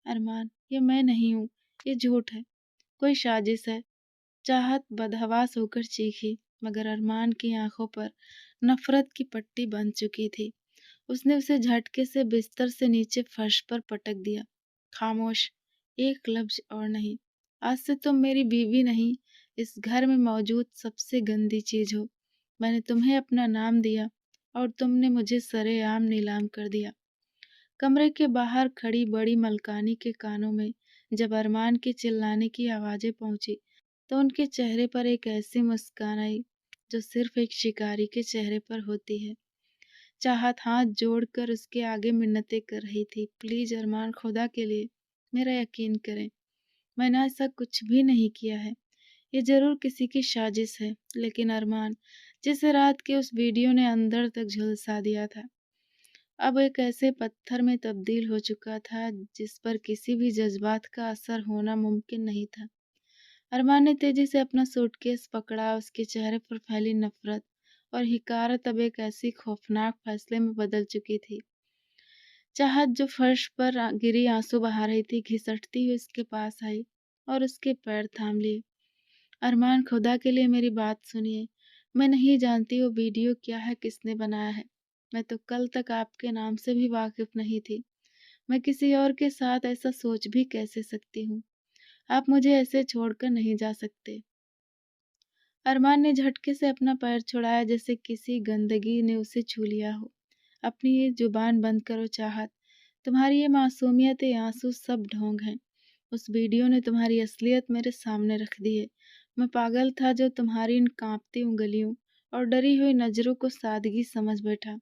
अरमान, ये मैं नहीं हूँ, ये झूठ है, कोई साजिश है। चाहत बदहवास होकर चीखी, मगर अरमान की आंखों पर नफरत की पट्टी बंध चुकी थी। उसने उसे झटके से बिस्तर से नीचे फर्श पर पटक दिया। खामोश, एक लफ्ज और नहीं। आज से तुम मेरी बीवी नहीं, इस घर में मौजूद सबसे गंदी चीज हो। मैंने तुम्हें अपना नाम दिया और तुमने मुझे सरेआम नीलाम कर दिया। कमरे के बाहर खड़ी बड़ी मलकानी के कानों में जब अरमान के चिल्लाने की आवाजें पहुंची, तो उनके चेहरे पर एक ऐसी मुस्कान आई जो सिर्फ एक शिकारी के चेहरे पर होती है। चाहत हाथ जोड़कर उसके आगे मिन्नतें कर रही थी। प्लीज अरमान, खुदा के लिए मेरा यकीन करें, मैंने ऐसा कुछ भी नहीं किया है। ये जरूर किसी की साजिश है। लेकिन अरमान, जिस रात के उस वीडियो ने अंदर तक झुलसा दिया था, अब एक ऐसे पत्थर में तब्दील हो चुका था जिस पर किसी भी जज्बात का असर होना मुमकिन नहीं था। अरमान ने तेजी से अपना सूटकेस पकड़ा। उसके चेहरे पर फैली नफरत और हिकारत अब एक ऐसी खौफनाक फैसले में बदल चुकी थी। चाहत, जो फर्श पर गिरी आंसू बहा रही थी, घिसटती हुई उसके पास आई और उसके पैर थाम लिए। अरमान, खुदा के लिए मेरी बात सुनिए। मैं नहीं जानती वो वीडियो क्या है, किसने बनाया है। मैं तो कल तक आपके नाम से भी वाकिफ नहीं थी। मैं किसी और के साथ ऐसा सोच भी कैसे सकती हूँ? आप मुझे ऐसे छोड़कर नहीं जा सकते। अरमान ने झटके से अपना पैर छुड़ाया, जैसे किसी गंदगी ने उसे छू लिया हो। अपनी ये जुबान बंद करो चाहत। तुम्हारी ये मासूमियत, ये आंसू सब ढोंग हैं। उस वीडियो ने तुम्हारी असलियत मेरे सामने रख दी है। मैं पागल था जो तुम्हारी इन कांपती उंगलियों और डरी हुई नजरों को सादगी समझ बैठा,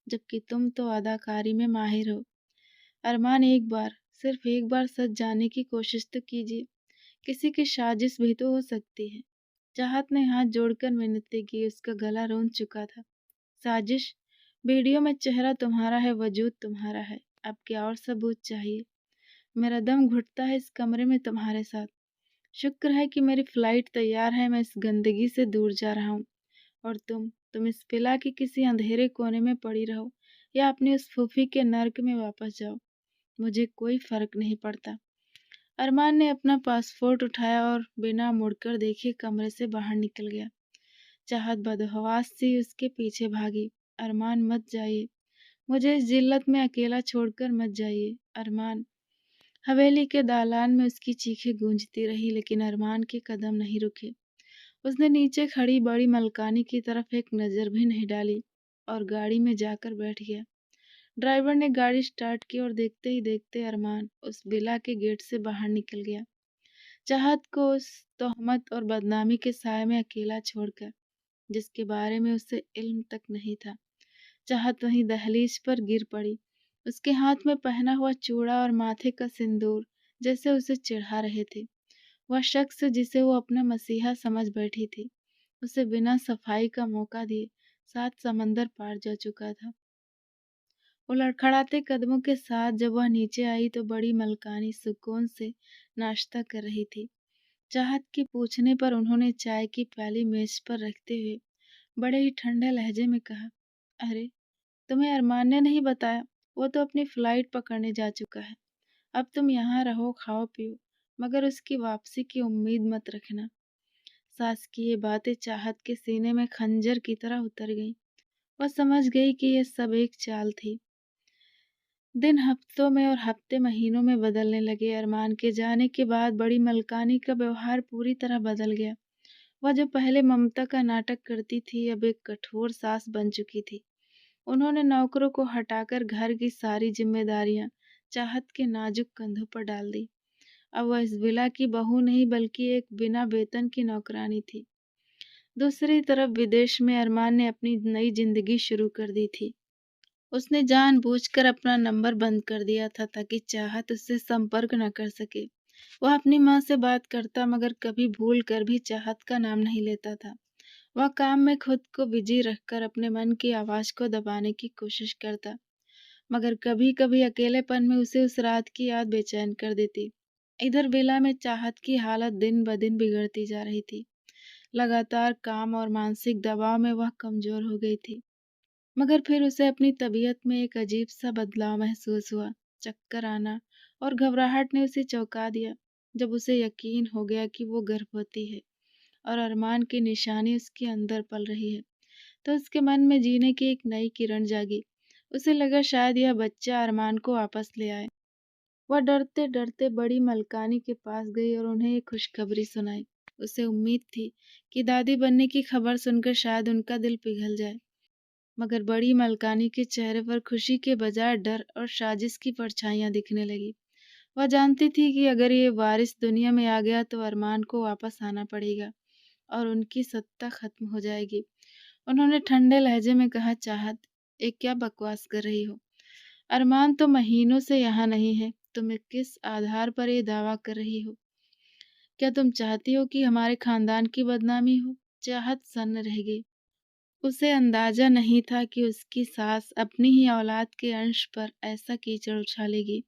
जबकि तुम तो अदाकारी में माहिर हो। अरमान, एक बार, सिर्फ एक बार सच जानने की कोशिश तो कीजिए। किसी की साजिश भी तो हो सकती है। चाहत ने हाथ जोड़कर मिन्नतें की। उसका गला रोंद चुका था। साजिश? वीडियो में चेहरा तुम्हारा है, वजूद तुम्हारा है। अब क्या और सबूत चाहिए? मेरा दम घुटता है इस कमरे में तुम्हारे साथ। शुक्र है कि मेरी फ्लाइट तैयार है। मैं इस गंदगी से दूर जा रहा हूँ और तुम इस विला के किसी अंधेरे कोने में पड़ी रहो या अपनी उस फूफी के नर्क में वापस जाओ, मुझे कोई फर्क नहीं पड़ता। अरमान ने अपना पासपोर्ट उठाया और बिना मुड़कर देखे कमरे से बाहर निकल गया। चाहत बदहवास सी उसके पीछे भागी। अरमान, मत जाइए, मुझे इस जिल्लत में अकेला छोड़कर मत जाइए। अरमान। हवेली के दालान में उसकी चीखें गूंजती रही, लेकिन अरमान के कदम नहीं रुके। उसने नीचे खड़ी बड़ी मलकानी की तरफ एक नजर भी नहीं डाली और गाड़ी में जाकर बैठ गया। ड्राइवर ने गाड़ी स्टार्ट की और देखते ही देखते अरमान उस विला के गेट से बाहर निकल गया, चाहत को उस तोहमत और बदनामी के साए में अकेला छोड़कर, जिसके बारे में उसे इल्म तक नहीं था। चाहत वहीं दहलीज पर गिर पड़ी। उसके हाथ में पहना हुआ चूड़ा और माथे का सिंदूर जैसे उसे चिढ़ा रहे थे। वह शख्स जिसे वो अपना मसीहा समझ बैठी थी, उसे बिना सफाई का मौका दिए 7 समंदर पार जा चुका था। वो लड़खड़ाते कदमों के साथ जब वह नीचे आई तो बड़ी मलकानी सुकून से नाश्ता कर रही थी। चाहत के पूछने पर उन्होंने चाय की प्याली मेज पर रखते हुए बड़े ही ठंडे लहजे में कहा, अरे, तुम्हें अरमान ने नहीं बताया? वो तो अपनी फ्लाइट पकड़ने जा चुका है। अब तुम यहाँ रहो, खाओ पियो, मगर उसकी वापसी की उम्मीद मत रखना। सास की ये बातें चाहत के सीने में खंजर की तरह उतर गईं। वह समझ गई कि यह सब एक चाल थी। दिन हफ्तों में और हफ्ते महीनों में बदलने लगे। अरमान के जाने के बाद बड़ी मलकानी का व्यवहार पूरी तरह बदल गया। वह जो पहले ममता का नाटक करती थी, अब एक कठोर सास बन चुकी थी। उन्होंने नौकरों को हटाकर घर की सारी जिम्मेदारियां चाहत के नाजुक कंधों पर डाल दी। अब वह इस विला की बहू नहीं, बल्कि एक बिना वेतन की नौकरानी थी। दूसरी तरफ विदेश में अरमान ने अपनी नई जिंदगी शुरू कर दी थी। उसने जानबूझकर अपना नंबर बंद कर दिया था ताकि चाहत उससे संपर्क न कर सके। वह अपनी माँ से बात करता, मगर कभी भूल कर भी चाहत का नाम नहीं लेता था। वह काम में खुद को बिजी रखकर अपने मन की आवाज को दबाने की कोशिश करता, मगर कभी कभी अकेलेपन में उसे उस रात की याद बेचैन कर देती। इधर विला में चाहत की हालत दिन ब दिन बिगड़ती जा रही थी। लगातार काम और मानसिक दबाव में वह कमजोर हो गई थी। मगर फिर उसे अपनी तबीयत में एक अजीब सा बदलाव महसूस हुआ। चक्कर आना और घबराहट ने उसे चौंका दिया। जब उसे यकीन हो गया कि वो गर्भवती है और अरमान की निशानी उसके अंदर पल रही है, तो उसके मन में जीने की एक नई किरण जागी। उसे लगा शायद यह बच्चा अरमान को वापस ले आए। वह डरते डरते बड़ी मलकानी के पास गई और उन्हें एक खुशखबरी सुनाई। उसे उम्मीद थी कि दादी बनने की खबर सुनकर शायद उनका दिल पिघल जाए, मगर बड़ी मलकानी के चेहरे पर खुशी के बजाय डर और साजिश की परछाइयां दिखने लगी। वह जानती थी कि अगर ये वारिस दुनिया में आ गया तो अरमान को वापस आना पड़ेगा और उनकी सत्ता खत्म हो जाएगी। उन्होंने ठंडे लहजे में कहा, चाहत, ये क्या बकवास कर रही हो? अरमान तो महीनों से यहाँ नहीं है। तुम किस आधार पर ये दावा कर रही हो? क्या तुम चाहती हो कि हमारे खानदान की बदनामी हो? चाहत सन्न रह गई। उसे अंदाजा नहीं था कि उसकी सास अपनी ही औलाद के अंश पर ऐसा कीचड़ उछालेगी।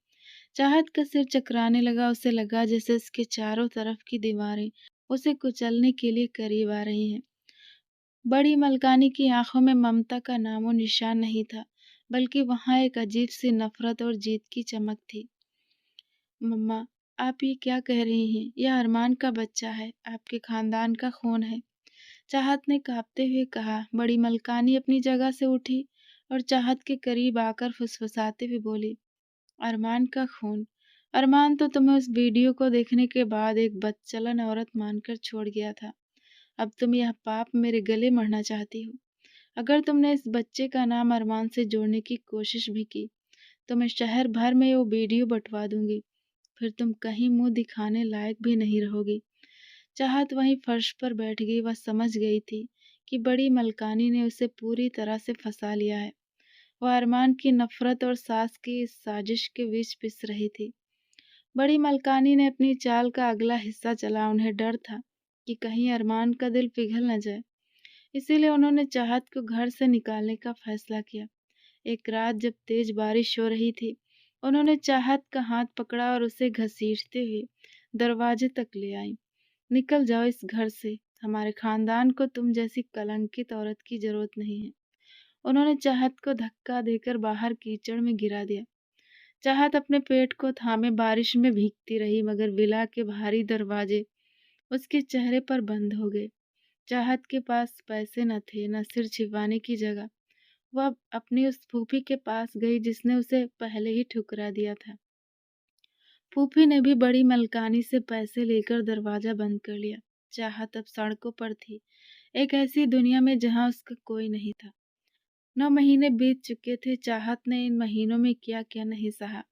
चाहत का सिर चकराने लगा। उसे लगा जैसे उसके चारों तरफ की दीवारें उसे कुचलने के लिए करीब आ रही हैं। बड़ी मलकानी की आंखों में ममता का नामो निशान नहीं था, बल्कि वहां एक अजीब सी नफरत और जीत की चमक थी। मम्मा, आप ये क्या कह रही हैं? यह अरमान का बच्चा है, आपके खानदान का खून है। चाहत ने कांपते हुए कहा। बड़ी मलकानी अपनी जगह से उठी और चाहत के करीब आकर फुसफुसाते हुए बोली, अरमान का खून? अरमान तो तुम्हें उस वीडियो को देखने के बाद एक बदचलन औरत मानकर छोड़ गया था। अब तुम यह पाप मेरे गले मढ़ना चाहती हो। अगर तुमने इस बच्चे का नाम अरमान से जोड़ने की कोशिश भी की, तो मैं शहर भर में वो वीडियो बंटवा दूंगी। फिर तुम कहीं मुंह दिखाने लायक भी नहीं रहोगी। चाहत वहीं फर्श पर बैठ गई। वह समझ गई थी कि बड़ी मलकानी ने उसे पूरी तरह से फंसा लिया है। वह अरमान की नफरत और सास की इस साजिश के बीच पिस रही थी। बड़ी मलकानी ने अपनी चाल का अगला हिस्सा चला। उन्हें डर था कि कहीं अरमान का दिल पिघल न जाए, इसीलिए उन्होंने चाहत को घर से निकालने का फैसला किया। एक रात जब तेज बारिश हो रही थी, उन्होंने चाहत का हाथ पकड़ा और उसे घसीटते हुए दरवाजे तक ले आई। निकल जाओ इस घर से। हमारे खानदान को तुम जैसी कलंकित औरत की जरूरत नहीं है। उन्होंने चाहत को धक्का देकर बाहर कीचड़ में गिरा दिया। चाहत अपने पेट को थामे बारिश में भीगती रही, मगर विला के भारी दरवाजे उसके चेहरे पर बंद हो गए। चाहत के पास पैसे न थे, न सिर छिपाने की जगह। वह अपनी उस फूफी के पास गई जिसने उसे पहले ही ठुकरा दिया था। फूफी ने भी बड़ी मलकानी से पैसे लेकर दरवाजा बंद कर लिया। चाहत अब सड़कों पर थी, एक ऐसी दुनिया में जहां उसका कोई नहीं था। 9 महीने बीत चुके थे। चाहत ने इन महीनों में क्या क्या नहीं सहा।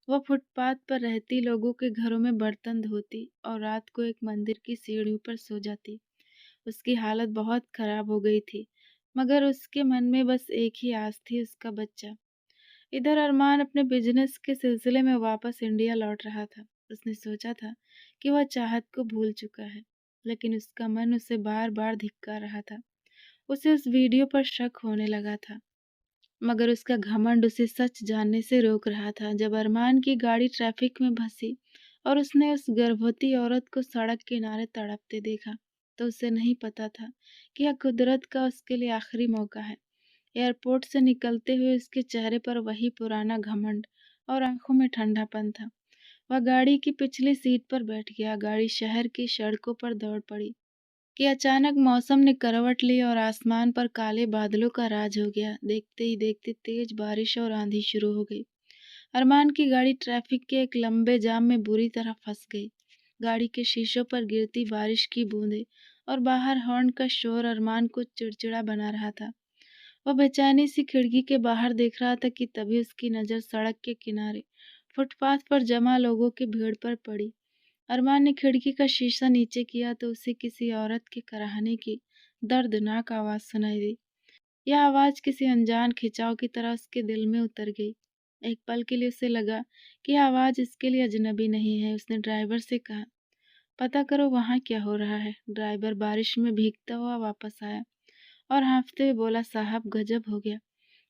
वह फुटपाथ पर रहती, लोगों के घरों में बर्तन धोती और रात को एक मंदिर की सीढ़ियों पर सो जाती। उसकी हालत बहुत खराब हो गई थी, मगर उसके मन में बस एक ही आस थी, उसका बच्चा। इधर अरमान अपने बिजनेस के सिलसिले में वापस इंडिया लौट रहा था। उसने सोचा था कि वह चाहत को भूल चुका है, लेकिन उसका मन उसे बार बार धिक्कार रहा था। उसे उस वीडियो पर शक होने लगा था, मगर उसका घमंड उसे सच जानने से रोक रहा था। जब अरमान की गाड़ी ट्रैफिक में फंसी और उसने उस गर्भवती औरत को सड़क किनारे तड़पते देखा, तो उसे नहीं पता था कि यह कुदरत का उसके लिए आखिरी मौका है। एयरपोर्ट से निकलते हुए उसके चेहरे पर वही पुराना घमंड और आंखों में ठंडापन था। वह गाड़ी की पिछली सीट पर बैठ गया। गाड़ी शहर की सड़कों पर दौड़ पड़ी कि अचानक मौसम ने करवट ली और आसमान पर काले बादलों का राज हो गया। देखते ही देखते तेज बारिश और आंधी शुरू हो गई। अरमान की गाड़ी ट्रैफिक के एक लंबे जाम में बुरी तरह फंस गई। गाड़ी के शीशों पर गिरती बारिश की बूंदें और बाहर हॉर्न का शोर अरमान को चिड़चिड़ा बना रहा था। वह बेचैनी सी खिड़की के बाहर देख रहा था कि तभी उसकी नजर सड़क के किनारे फुटपाथ पर जमा लोगों की भीड़ पर पड़ी। अरमान ने खिड़की का शीशा नीचे किया तो उसे किसी औरत के कराहने की दर्दनाक आवाज सुनाई दी। यह आवाज किसी अनजान खिंचाव की तरह उसके दिल में उतर गई। एक पल के लिए उसे लगा कि यह आवाज इसके लिए अजनबी नहीं है। उसने ड्राइवर से कहा, पता करो वहां क्या हो रहा है। ड्राइवर बारिश में भीगता हुआ वापस आया और हाँफते हुए बोला, साहब गजब हो गया।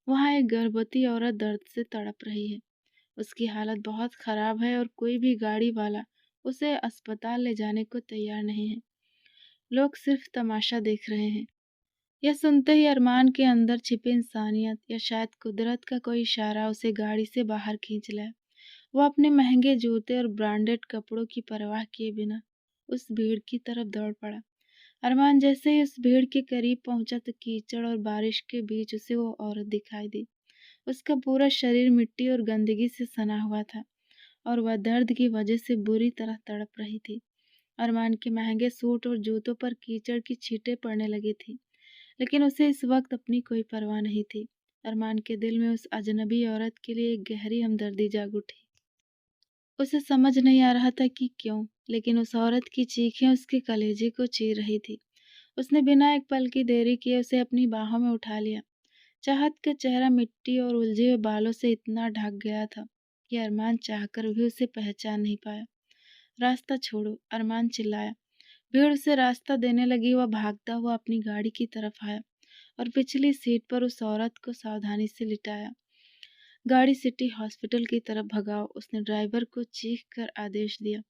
वहां एक गर्भवती औरत दर्द से तड़प रही है। उसकी हालत बहुत खराब है और कोई भी गाड़ी वाला उसे अस्पताल ले जाने को तैयार नहीं है। लोग सिर्फ तमाशा देख रहे हैं। यह सुनते ही अरमान के अंदर छिपी इंसानियत या शायद कुदरत का कोई इशारा उसे गाड़ी से बाहर खींच लाया। वह अपने महंगे जूते और ब्रांडेड कपड़ों की परवाह किए बिना उस भीड़ की तरफ दौड़ पड़ा। अरमान जैसे ही उस भीड़ के करीब पहुंचा तो कीचड़ और बारिश के बीच उसे वो औरत दिखाई दी। उसका पूरा शरीर मिट्टी और गंदगी से सना हुआ था और वह दर्द की वजह से बुरी तरह तड़प रही थी। अरमान के महंगे सूट और जूतों पर कीचड़ की छींटें पड़ने लगी थी, लेकिन उसे इस वक्त अपनी कोई परवाह नहीं थी। अरमान के दिल में उस अजनबी औरत के लिए एक गहरी हमदर्दी जाग उठी। उसे समझ नहीं आ रहा था कि क्यों, लेकिन उस औरत की चीखें उसके कलेजे को चीर रही थी। उसने बिना एक पल की देरी किए उसे अपनी बाहों में उठा लिया। चाहत का चेहरा मिट्टी और उलझे हुए बालों से इतना ढक गया था कि अरमान चाहकर भी उसे पहचान नहीं पाया। रास्ता छोड़ो, अरमान चिल्लाया। भीड़ उसे रास्ता देने लगी। वह भागता हुआ अपनी गाड़ी की तरफ आया और पिछली सीट पर उस औरत को सावधानी से लिटाया। गाड़ी सिटी हॉस्पिटल की तरफ भगाओ, उसने ड्राइवर को चीख कर आदेश दिया।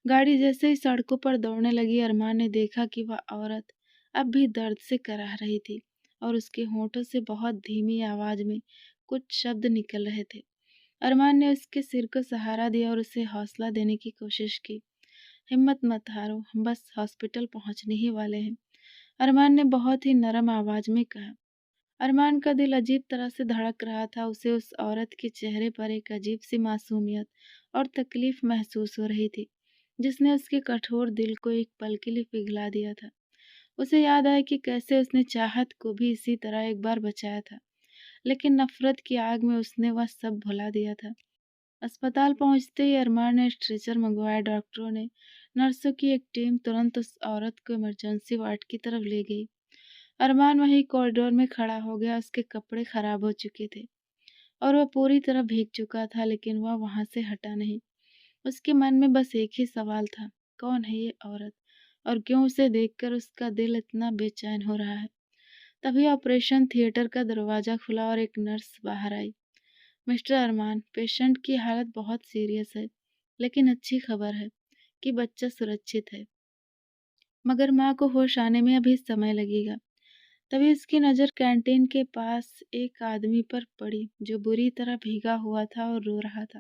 गाड़ी जैसे ही सड़कों पर दौड़ने लगी, अरमान ने देखा कि वह औरत अब भी दर्द से कराह रही थी और उसके होठों से बहुत धीमी आवाज में कुछ शब्द निकल रहे थे। अरमान ने उसके सिर को सहारा दिया और उसे हौसला देने की कोशिश की। हिम्मत मत हारो, हम बस हॉस्पिटल पहुंचने ही वाले हैं, अरमान ने बहुत ही नरम आवाज में कहा। अरमान का दिल अजीब तरह से धड़क रहा था। उसे उस औरत के चेहरे पर एक अजीब सी मासूमियत और तकलीफ महसूस हो रही थी, जिसने उसके कठोर दिल को एक पल के लिए पिघला दिया था। उसे याद आया कि कैसे उसने चाहत को भी इसी तरह एक बार बचाया था, लेकिन नफरत की आग में उसने वह सब भुला दिया था। अस्पताल पहुंचते ही अरमान ने स्ट्रेचर मंगवाया। डॉक्टरों ने, नर्सों की एक टीम तुरंत उस औरत को इमरजेंसी वार्ड की तरफ ले गई। अरमान वहीं कॉरिडोर में खड़ा हो गया। उसके कपड़े खराब हो चुके थे और वह पूरी तरह भीग चुका था, लेकिन वह वहां से हटा नहीं। उसके मन में बस एक ही सवाल था, कौन है ये औरत और क्यों उसे देखकर उसका दिल इतना बेचैन हो रहा है। तभी ऑपरेशन थिएटर का दरवाजा खुला और एक नर्स बाहर आई। मिस्टर अरमान, पेशेंट की हालत बहुत सीरियस है, लेकिन अच्छी खबर है कि बच्चा सुरक्षित है, मगर माँ को होश आने में अभी समय लगेगा। तभी उसकी नज़र कैंटीन के पास एक आदमी पर पड़ी जो बुरी तरह भीगा हुआ था और रो रहा था।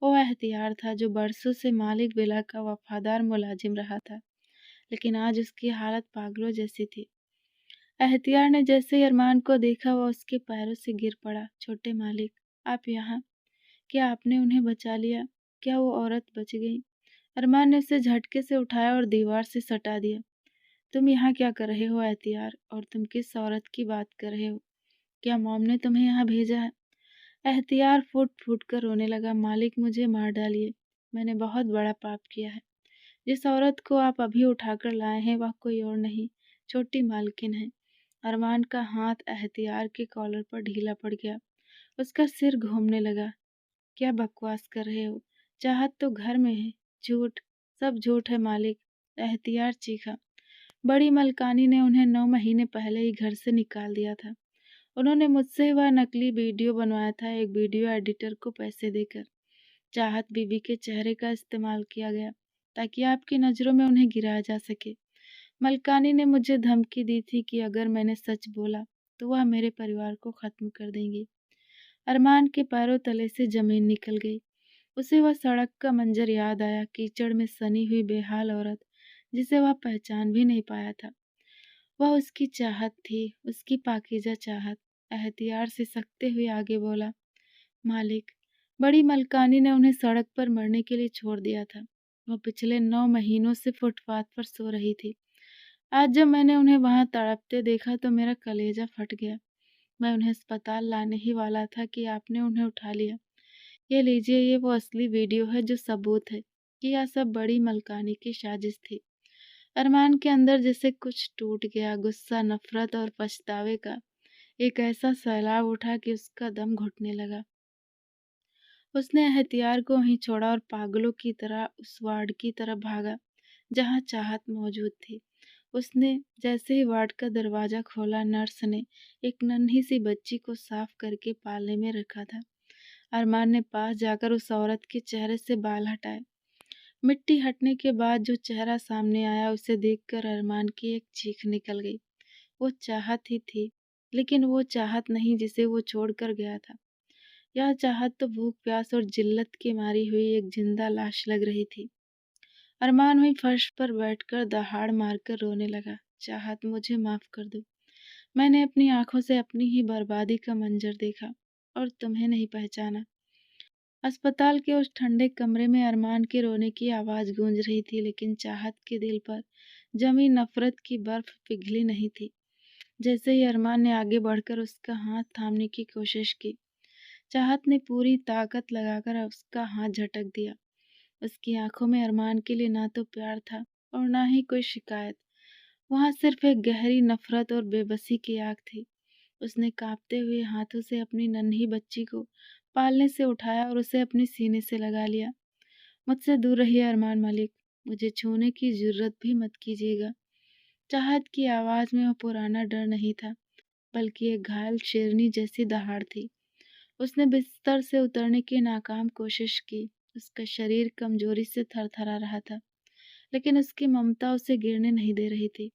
वो एहतियार था, जो बरसों से मालिक बिला का वफादार मुलाजिम रहा था, लेकिन आज उसकी हालत पागलों जैसी थी। एहतियार ने जैसे ही अरमान को देखा, वह उसके पैरों से गिर पड़ा। छोटे मालिक, आप यहाँ? क्या आपने उन्हें बचा लिया? क्या वो औरत बच गई? अरमान ने उसे झटके से उठाया और दीवार से सटा दिया। तुम यहाँ क्या कर रहे हो एहतियार? और तुम किस औरत की बात कर रहे हो? क्या मॉम ने तुम्हें यहाँ भेजा है? एहतियार फूट फूट कर रोने लगा। मालिक, मुझे मार डालिए, मैंने बहुत बड़ा पाप किया है। जिस औरत को आप अभी उठाकर लाए हैं वह कोई और नहीं, छोटी मालकिन है। अरमान का हाथ एहतियार के कॉलर पर ढीला पड़ गया। उसका सिर घूमने लगा। क्या बकवास कर रहे हो? चाहत तो घर में है। झूठ, सब झूठ है मालिक, एहतियार चीखा। बड़ी मलकानी ने उन्हें 9 महीने पहले ही घर से निकाल दिया था। उन्होंने मुझसे वह नकली वीडियो बनवाया था, एक वीडियो एडिटर को पैसे देकर। चाहत बीबी के चेहरे का इस्तेमाल किया गया ताकि आपकी नज़रों में उन्हें गिराया जा सके। मलकानी ने मुझे धमकी दी थी कि अगर मैंने सच बोला तो वह मेरे परिवार को खत्म कर देंगी। अरमान के पैरों तले से जमीन निकल गई। उसे वह सड़क का मंजर याद आया, कीचड़ में सनी हुई बेहाल औरत जिसे वह पहचान भी नहीं पाया था। वह उसकी चाहत थी, उसकी पाकीज़ा चाहत। एहतियार से सकते हुए आगे बोला, मालिक, बड़ी मलकानी ने उन्हें सड़क पर मरने के लिए छोड़ दिया था। वह पिछले 9 महीनों से फुटपाथ पर सो रही थी। आज जब मैंने उन्हें वहां तड़पते देखा तो मेरा कलेजा फट गया। मैं उन्हें अस्पताल लाने ही वाला था कि आपने उन्हें उठा लिया। ये लीजिए, ये वो असली वीडियो है जो सबूत है कि यह सब बड़ी मलकानी की साजिश थी। अरमान के अंदर जैसे कुछ टूट गया। गुस्सा, नफरत और पछतावे का एक ऐसा सैलाब उठा कि उसका दम घुटने लगा। उसने हथियार को वहीं छोड़ा और पागलों की तरह उस वार्ड की तरफ भागा जहां चाहत मौजूद थी। उसने जैसे ही वार्ड का दरवाजा खोला, नर्स ने एक नन्ही सी बच्ची को साफ करके पालने में रखा था। अरमान ने पास जाकर उस औरत के चेहरे से बाल हटाए। मिट्टी हटने के बाद जो चेहरा सामने आया, उसे देखकर अरमान की एक चीख निकल गई। वो चाहत ही थी, लेकिन वो चाहत नहीं जिसे वो छोड़कर गया था। यह चाहत तो भूख, प्यास और जिल्लत की मारी हुई एक जिंदा लाश लग रही थी। अरमान वहीं फर्श पर बैठकर दहाड़ मारकर रोने लगा। चाहत, मुझे माफ कर दो। मैंने अपनी आंखों से अपनी ही बर्बादी का मंजर देखा और तुम्हें नहीं पहचाना। अस्पताल के उस ठंडे कमरे में अरमान के रोने की आवाज गूंज रही थी, लेकिन चाहत के दिल पर जमी नफरत की बर्फ पिघली नहीं थी। जैसे ही अरमान ने आगे बढ़कर उसका हाथ थामने की कोशिश की, चाहत ने पूरी ताकत लगाकर उसका हाथ झटक दिया। उसकी आंखों में अरमान के लिए ना तो प्यार था और ना ही कोई शिकायत। वहां सिर्फ एक गहरी नफरत और बेबसी की आग थी। उसने काँपते हुए हाथों से अपनी नन्ही बच्ची को पालने से उठाया और उसे अपने सीने से लगा लिया। मुझसे दूर रहिए अरमान मलिक, मुझे छूने की ज़ुर्रत भी मत कीजिएगा। चाहत की आवाज़ में वह पुराना डर नहीं था, बल्कि एक घायल शेरनी जैसी दहाड़ थी। उसने बिस्तर से उतरने की नाकाम कोशिश की। उसका शरीर कमज़ोरी से थरथरा रहा था, लेकिन उसकी ममता उसे गिरने नहीं दे रही थी।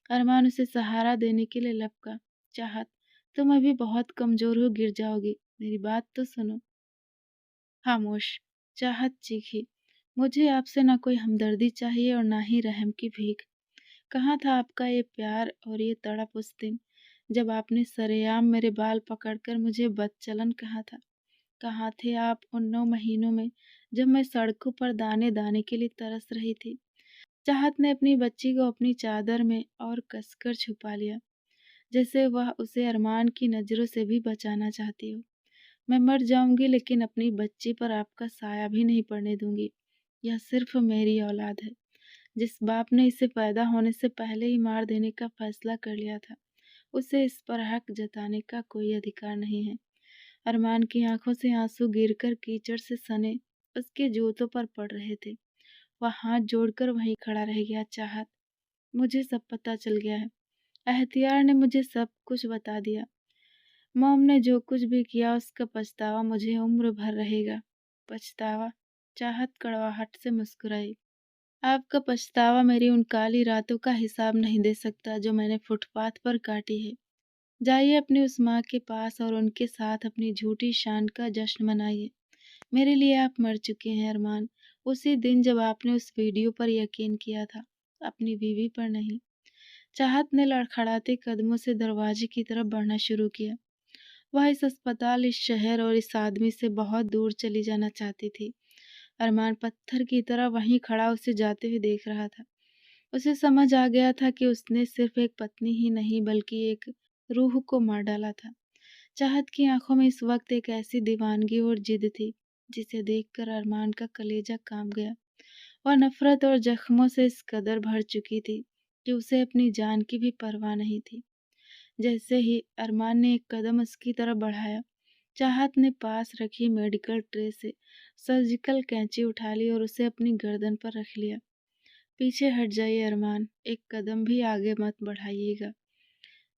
अरमान उसे सहारा देने के लिए लपका। चाहत, तुम अभी बहुत कमज़ोर हो, गिर जाओगी। मेरी बात तो सुनो। खामोश। चाहत चीखी, मुझे आपसे ना कोई हमदर्दी चाहिए और ना ही रहम की भीख। कहाँ था आपका ये प्यार और ये तड़प उस दिन, जब आपने सरेआम मेरे बाल पकड़कर मुझे बदचलन कहा था? कहाँ थे आप उन 9 महीनों में, जब मैं सड़कों पर दाने-दाने के लिए तरस रही थी? चाहत ने अपनी बच्ची को अपनी चादर में और कसकर छुपा लिया, जैसे वह उसे अरमान की नज़रों से भी बचाना चाहती हो। मैं मर जाऊंगी, लेकिन अपनी बच्ची पर आपका साया भी नहीं पड़ने दूंगी। यह सिर्फ मेरी औलाद है। जिस बाप ने इसे पैदा होने से पहले ही मार देने का फैसला कर लिया था, उसे इस पर हक जताने का कोई अधिकार नहीं है। अरमान की आंखों से आंसू गिरकर कीचड़ से सने उसके जूतों पर पड़ रहे थे। वह हाथ जोड़कर वहीं खड़ा रह गया। चाहत, मुझे सब पता चल गया है। एहतियार ने मुझे सब कुछ बता दिया। मॉम ने जो कुछ भी किया उसका पछतावा मुझे उम्र भर रहेगा। पछतावा? चाहत कड़वाहट से मुस्कुराई। आपका पछतावा मेरी उन काली रातों का हिसाब नहीं दे सकता जो मैंने फुटपाथ पर काटी है। जाइए अपनी उस माँ के पास और उनके साथ अपनी झूठी शान का जश्न मनाइए। मेरे लिए आप मर चुके हैं अरमान। उसी दिन जब आपने उस वीडियो पर यकीन किया था, अपनी बीवी पर नहीं। चाहत ने लड़खड़ाते कदमों से दरवाजे की तरफ बढ़ना शुरू किया। वह इस अस्पताल, इस शहर और इस आदमी से बहुत दूर चली जाना चाहती थी। अरमान पत्थर की तरह वहीं खड़ा उसे जाते हुए देख रहा था। उसे समझ आ गया था कि उसने सिर्फ एक पत्नी ही नहीं, बल्कि एक रूह को मार डाला था। चाहत की आंखों में इस वक्त एक ऐसी दीवानगी और जिद थी, जिसे देखकर अरमान का कलेजा कांप गया। वह नफरत और जख्मों से इस कदर भर चुकी थी कि उसे अपनी जान की भी परवाह नहीं थी। जैसे ही अरमान ने एक कदम उसकी तरफ बढ़ाया, चाहत ने पास रखी मेडिकल ट्रे से सर्जिकल कैंची उठा ली और उसे अपनी गर्दन पर रख लिया। पीछे हट जाइए अरमान, एक कदम भी आगे मत बढ़ाइएगा।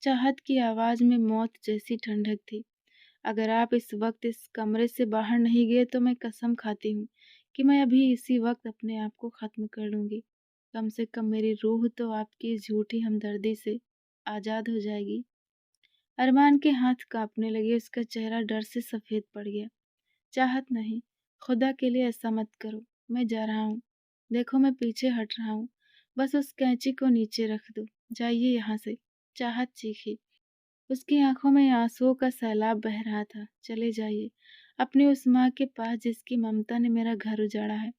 चाहत की आवाज में मौत जैसी ठंडक थी। अगर आप इस वक्त इस कमरे से बाहर नहीं गए तो मैं कसम खाती हूँ कि मैं अभी इसी वक्त अपने आप को खत्म कर लूंगी। कम से कम मेरी रूह तो आपकी इस झूठी हमदर्दी से आजाद हो जाएगी। अरमान के हाथ कांपने लगे, उसका चेहरा डर से सफेद पड़ गया। चाहत, नहीं, खुदा के लिए ऐसा मत करो। मैं जा रहा हूँ। देखो मैं पीछे हट रहा हूँ। बस उस कैंची को नीचे रख दो। जाइए यहाँ से। चाहत चीखी। उसकी आंखों में आंसुओं का सैलाब बह रहा था। चले जाइए अपनी उस माँ के पास जिसकी ममता ने मेरा घर उजाड़ा है।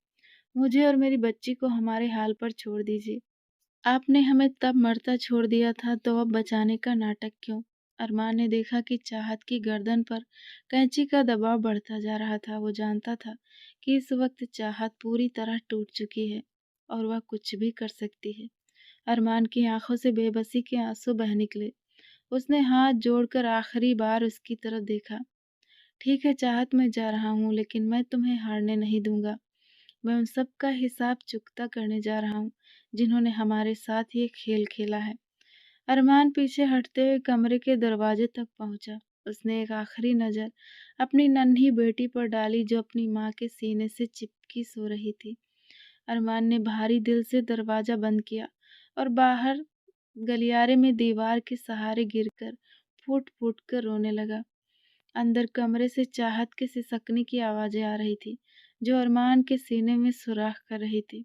मुझे और मेरी बच्ची को हमारे हाल पर छोड़ दीजिए। आपने हमें तब मरता छोड़ दिया था, तो अब बचाने का नाटक क्यों? अरमान ने देखा कि चाहत की गर्दन पर कैंची का दबाव बढ़ता जा रहा था। वो जानता था कि इस वक्त चाहत पूरी तरह टूट चुकी है और वह कुछ भी कर सकती है। अरमान की आंखों से बेबसी के आंसू बह निकले। उसने हाथ जोड़कर आखिरी बार उसकी तरफ देखा। ठीक है चाहत, मैं जा रहा हूँ, लेकिन मैं तुम्हें हारने नहीं दूंगा। मैं उन सब का हिसाब चुकता करने जा रहा हूँ जिन्होंने हमारे साथ ये खेल खेला है। अरमान पीछे हटते हुए कमरे के दरवाजे तक पहुंचा। उसने एक आखिरी नज़र अपनी नन्ही बेटी पर डाली जो अपनी माँ के सीने से चिपकी सो रही थी। अरमान ने भारी दिल से दरवाजा बंद किया और बाहर गलियारे में दीवार के सहारे गिरकर फूट फूट कर रोने लगा। अंदर कमरे से चाहत के सिसकने की आवाजें आ रही थी, जो अरमान के सीने में सुराख कर रही थी।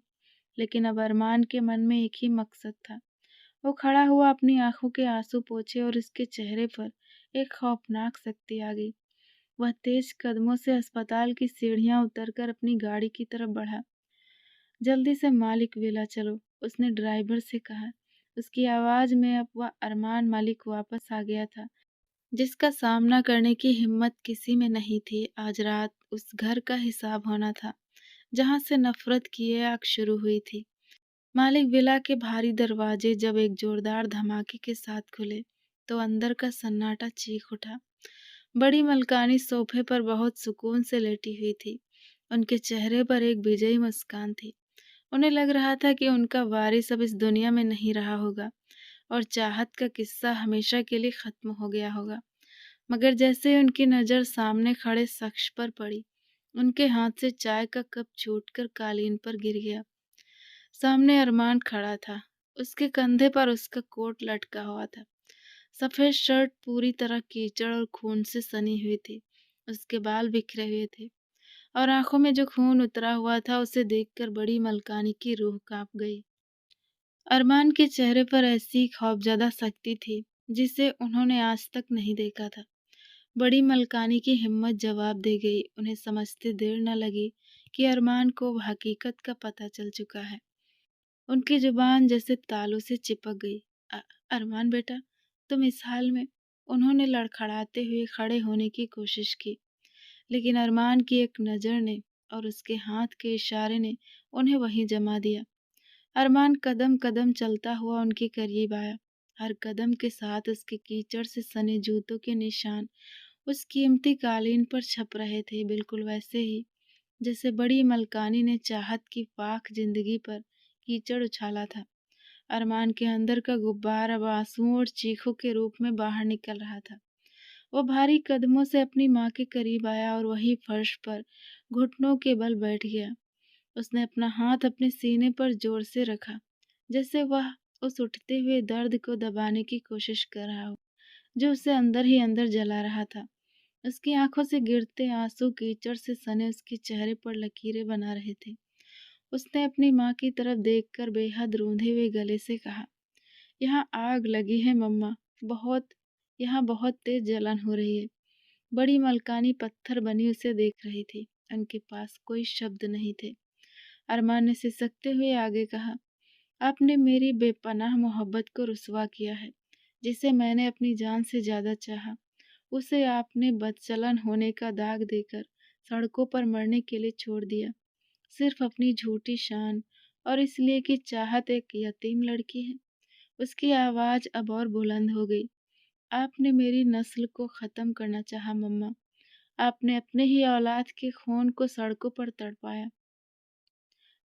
लेकिन अब अरमान के मन में एक ही मकसद था। वो खड़ा हुआ, अपनी आंखों के आंसू पोंछे और उसके चेहरे पर एक खौफनाक शक्ति आ गई। वह तेज कदमों से अस्पताल की सीढ़ियां उतरकर अपनी गाड़ी की तरफ बढ़ा। जल्दी से मालिक विला चलो, उसने ड्राइवर से कहा। उसकी आवाज में अब वह अरमान मालिक वापस आ गया था, जिसका सामना करने की हिम्मत किसी में नहीं थी। आज रात उस घर का हिसाब होना था, जहां से नफरत की आग शुरू हुई थी। मालिक विला के भारी दरवाजे जब एक जोरदार धमाके के साथ खुले, तो अंदर का सन्नाटा चीख उठा। बड़ी मलकानी सोफे पर बहुत सुकून से लेटी हुई थी। उनके चेहरे पर एक विजयी मुस्कान थी। उन्हें लग रहा था कि उनका वारिस अब इस दुनिया में नहीं रहा होगा और चाहत का किस्सा हमेशा के लिए खत्म हो गया होगा। मगर जैसे ही उनकी नज़र सामने खड़े शख्स पर पड़ी, उनके हाथ से चाय का कप छूटकर कालीन पर गिर गया। सामने अरमान खड़ा था। उसके कंधे पर उसका कोट लटका हुआ था। सफेद शर्ट पूरी तरह कीचड़ और खून से सनी हुई थी। उसके बाल बिखरे हुए थे और आंखों में जो खून उतरा हुआ था उसे देखकर बड़ी मलकानी की रूह कांप गई। अरमान के चेहरे पर ऐसी खौफजदा शक्ति थी जिसे उन्होंने आज तक नहीं देखा था। बड़ी मलकानी की हिम्मत जवाब दे गई। उन्हें समझते देर न लगी कि अरमान को हकीकत का पता चल चुका है। उनकी जुबान जैसे तालू से चिपक गई। अरमान बेटा, तुम इस हाल में? उन्होंने लड़खड़ाते हुए खड़े होने की कोशिश की, लेकिन अरमान की एक नज़र ने और उसके हाथ के इशारे ने उन्हें वहीं जमा दिया। अरमान कदम कदम चलता हुआ उनके करीब आया। हर कदम के साथ उसके कीचड़ से सने जूतों के निशान उस कीमती कालीन पर छप रहे थे, बिल्कुल वैसे ही जैसे बड़ी मलकानी ने चाहत की पाक जिंदगी पर कीचड़ उछाला था। अरमान के अंदर का गुब्बार अब आंसुओं और चीखों के रूप में बाहर निकल रहा था। वो भारी कदमों से अपनी माँ के करीब आया और वही फर्श पर घुटनों के बल बैठ गया। उसने अपना हाथ अपने सीने पर जोर से रखा, जैसे वह उस उठते हुए दर्द को दबाने की कोशिश कर रहा हो, जो उसे अंदर ही अंदर जला रहा था। उसकी आंखों से गिरते आंसू कीचड़ से सने उसके चेहरे पर लकीरें बना रहे थे। उसने अपनी माँ की तरफ देखकर बेहद रूंधे हुए गले से कहा, यहाँ आग लगी है मम्मा, बहुत, यहाँ बहुत तेज जलन हो रही है। बड़ी मलकानी पत्थर बनी उसे देख रही थी। उनके पास कोई शब्द नहीं थे। अरमान ने सिसकते हुए आगे कहा, आपने मेरी बेपनाह मोहब्बत को रुसवा किया है, जिसे मैंने अपनी जान से ज्यादा चाहा। उसे आपने बदचलन होने का दाग देकर सड़कों पर मरने के लिए छोड़ दिया, सिर्फ अपनी झूठी शान और इसलिए कि चाहत एक यतीम लड़की है। उसकी आवाज अब और बुलंद हो गई। आपने मेरी नस्ल को खत्म करना चाहा मम्मा। आपने अपने ही औलाद के खून को सड़कों पर तड़पाया।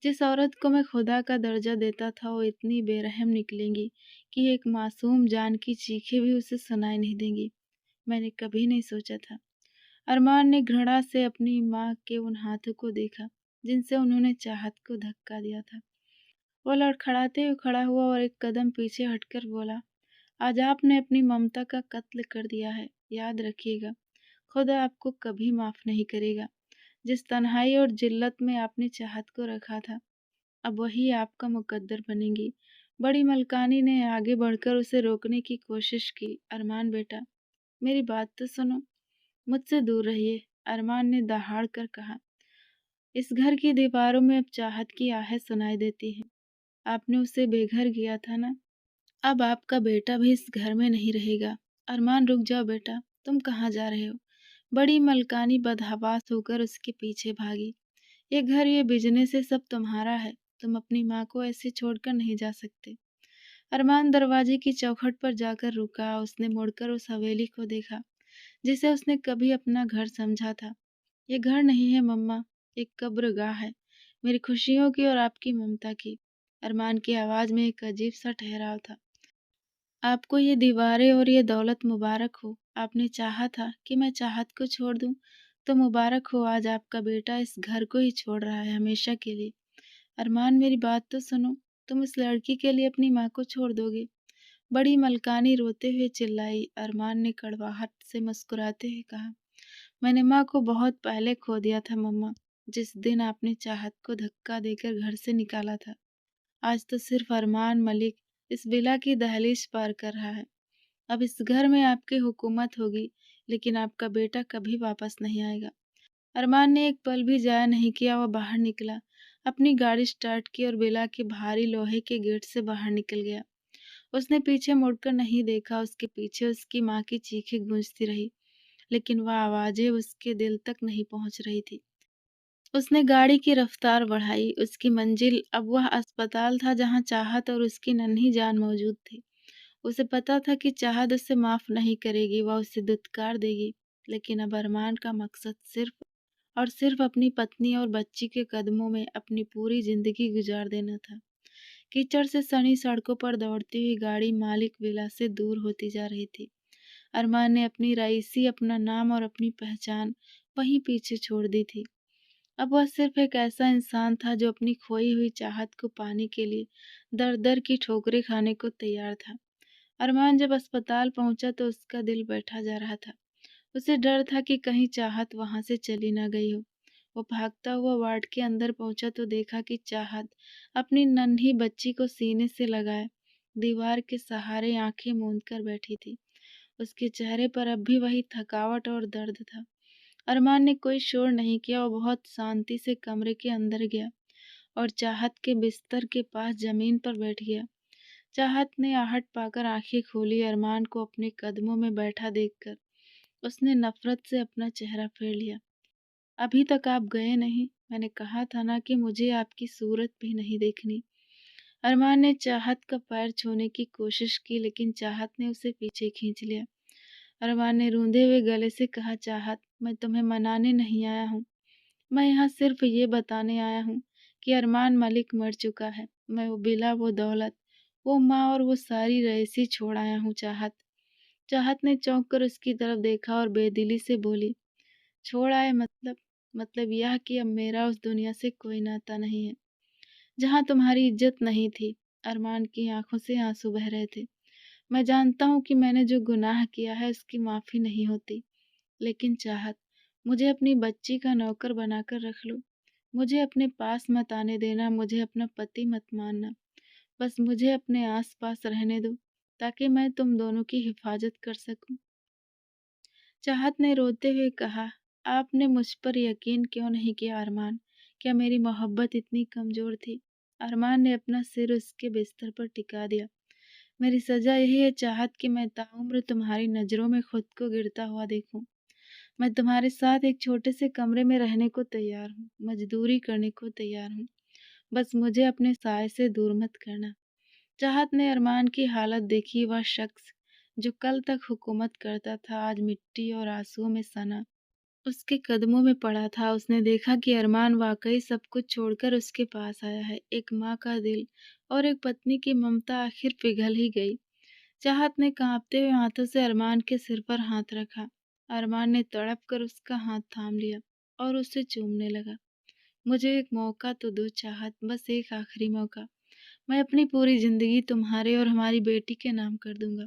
जिस औरत को मैं खुदा का दर्जा देता था वो इतनी बेरहम निकलेंगी कि एक मासूम जान की चीखें भी उसे सुनाई नहीं देंगी। मैंने कभी नहीं सोचा था। अरमान ने घृणा से अपनी माँ के उन हाथों को देखा जिनसे उन्होंने चाहत को धक्का दिया था। वो लड़खड़ाते हुए खड़ा हुआ और एक कदम पीछे हटकर बोला, आज आपने अपनी ममता का कत्ल कर दिया है। याद रखिएगा, खुदा आपको कभी माफ नहीं करेगा। जिस तन्हाई और जिल्लत में आपने चाहत को रखा था, अब वही आपका मुकद्दर बनेंगी। बड़ी मलकानी ने आगे बढ़कर उसे रोकने की कोशिश की। अरमान बेटा, मेरी बात तो सुनो, मुझसे दूर रहिए। अरमान ने दहाड़ कर कहा, इस घर की दीवारों में अब चाहत की आहें सुनाई देती हैं। आपने उसे बेघर किया था ना, अब आपका बेटा भी इस घर में नहीं रहेगा। अरमान रुक जाओ बेटा, तुम कहाँ जा रहे हो? बड़ी मलकानी बदहवास होकर उसके पीछे भागी। ये घर, ये बिजनेस, ये सब तुम्हारा है। तुम अपनी माँ को ऐसे छोड़कर नहीं जा सकते। अरमान दरवाजे की चौखट पर जाकर रुका। उसने मुड़कर उस हवेली को देखा जिसे उसने कभी अपना घर समझा था। ये घर नहीं है मम्मा, एक कब्रगाह है, मेरी खुशियों की और आपकी ममता की। अरमान की आवाज में एक अजीब सा ठहराव था। आपको ये दीवारें और ये दौलत मुबारक हो। आपने चाहा था कि मैं चाहत को छोड़ दूं, तो मुबारक हो, आज आपका बेटा इस घर को ही छोड़ रहा है हमेशा के लिए। अरमान मेरी बात तो सुनो, तुम इस लड़की के लिए अपनी माँ को छोड़ दोगे? बड़ी मलकानी रोते हुए चिल्लाई। अरमान ने कड़वाहट से मुस्कुराते हुए कहा, मैंने माँ को बहुत पहले खो दिया था मम्मा, जिस दिन आपने चाहत को धक्का देकर घर से निकाला था। आज तो सिर्फ अरमान मलिक इस विला की दहलीज पार कर रहा है। अब इस घर में आपकी हुकूमत होगी, लेकिन आपका बेटा कभी वापस नहीं आएगा। अरमान ने एक पल भी जाया नहीं किया। वह बाहर निकला, अपनी गाड़ी स्टार्ट की और विला के भारी लोहे के गेट से बाहर निकल गया। उसने पीछे मुड़कर नहीं देखा। उसके पीछे उसकी माँ की चीखें गूंजती रही, लेकिन वह आवाजें उसके दिल तक नहीं पहुंच रही थी। उसने गाड़ी की रफ्तार बढ़ाई। उसकी मंजिल अब वह अस्पताल था जहां चाहत और उसकी नन्ही जान मौजूद थी। उसे पता था कि चाहत उसे माफ़ नहीं करेगी, वह उसे दुत्कार देगी। लेकिन अब अरमान का मकसद सिर्फ़ और सिर्फ़ अपनी पत्नी और बच्ची के कदमों में अपनी पूरी ज़िंदगी गुज़ार देना था। कीचड़ से सनी सड़कों पर दौड़ती हुई गाड़ी मालिक विला से दूर होती जा रही थी। अरमान ने अपनी रईसी, अपना नाम और अपनी पहचान वहीं पीछे छोड़ दी थी। अब वह सिर्फ़ एक ऐसा इंसान था जो अपनी खोई हुई चाहत को पाने के लिए दर-दर की ठोकरें खाने को तैयार था। अरमान जब अस्पताल पहुंचा तो उसका दिल बैठा जा रहा था। उसे डर था कि कहीं चाहत वहां से चली ना गई हो। वो भागता हुआ वार्ड के अंदर पहुंचा तो देखा कि चाहत अपनी नन्ही बच्ची को सीने से लगाए दीवार के सहारे आंखें मूंद कर बैठी थी। उसके चेहरे पर अब भी वही थकावट और दर्द था। अरमान ने कोई शोर नहीं किया और बहुत शांति से कमरे के अंदर गया और चाहत के बिस्तर के पास जमीन पर बैठ गया। चाहत ने आहट पाकर आंखें खोली। अरमान को अपने कदमों में बैठा देखकर उसने नफरत से अपना चेहरा फेर लिया। अभी तक आप गए नहीं, मैंने कहा था ना कि मुझे आपकी सूरत भी नहीं देखनी। अरमान ने चाहत का पैर छूने की कोशिश की लेकिन चाहत ने उसे पीछे खींच लिया। अरमान ने रूंधे हुए गले से कहा, चाहत, मैं तुम्हें मनाने नहीं आया हूँ। मैं यहाँ सिर्फ ये बताने आया हूँ कि अरमान मलिक मर चुका है। मैं वो बिला, वो दौलत, वो माँ और वो सारी रईसी छोड़ आया हूँ। चाहत चाहत ने चौंक कर उसकी तरफ देखा और बेदिली से बोली, छोड़ आए मतलब यह कि अब मेरा उस दुनिया से कोई नाता नहीं है जहाँ तुम्हारी इज्जत नहीं थी। अरमान की आंखों से आंसू बह रहे थे। मैं जानता हूँ कि मैंने जो गुनाह किया है उसकी माफी नहीं होती, लेकिन चाहत, मुझे अपनी बच्ची का नौकर बनाकर रख लो। मुझे अपने पास मत आने देना, मुझे अपना पति मत मानना। बस मुझे अपने आस पास रहने दो ताकि मैं तुम दोनों की हिफाजत कर सकूं। चाहत ने रोते हुए कहा, आपने मुझ पर यकीन क्यों नहीं किया अरमान? क्या मेरी मोहब्बत इतनी कमजोर थी? अरमान ने अपना सिर उसके बिस्तर पर टिका दिया। मेरी सजा यही है चाहत कि मैं ताउम्र तुम्हारी नजरों में खुद को गिरता हुआ देखूं। मैं तुम्हारे साथ एक छोटे से कमरे में रहने को तैयार हूँ, मजदूरी करने को तैयार हूँ। बस मुझे अपने साय से दूर मत करना। चाहत ने अरमान की हालत देखी। वह शख्स जो कल तक हुकूमत करता था आज मिट्टी और आंसुओं में सना उसके कदमों में पड़ा था। उसने देखा कि अरमान वाकई सब कुछ छोड़कर उसके पास आया है। एक माँ का दिल और एक पत्नी की ममता आखिर पिघल ही गई। चाहत ने कांपते हुए हाथों से अरमान के सिर पर हाथ रखा। अरमान ने तड़प कर उसका हाथ थाम लिया और उसे चूमने लगा। मुझे एक मौका तो दो चाहत, बस एक आखिरी मौका। मैं अपनी पूरी जिंदगी तुम्हारे और हमारी बेटी के नाम कर दूंगा।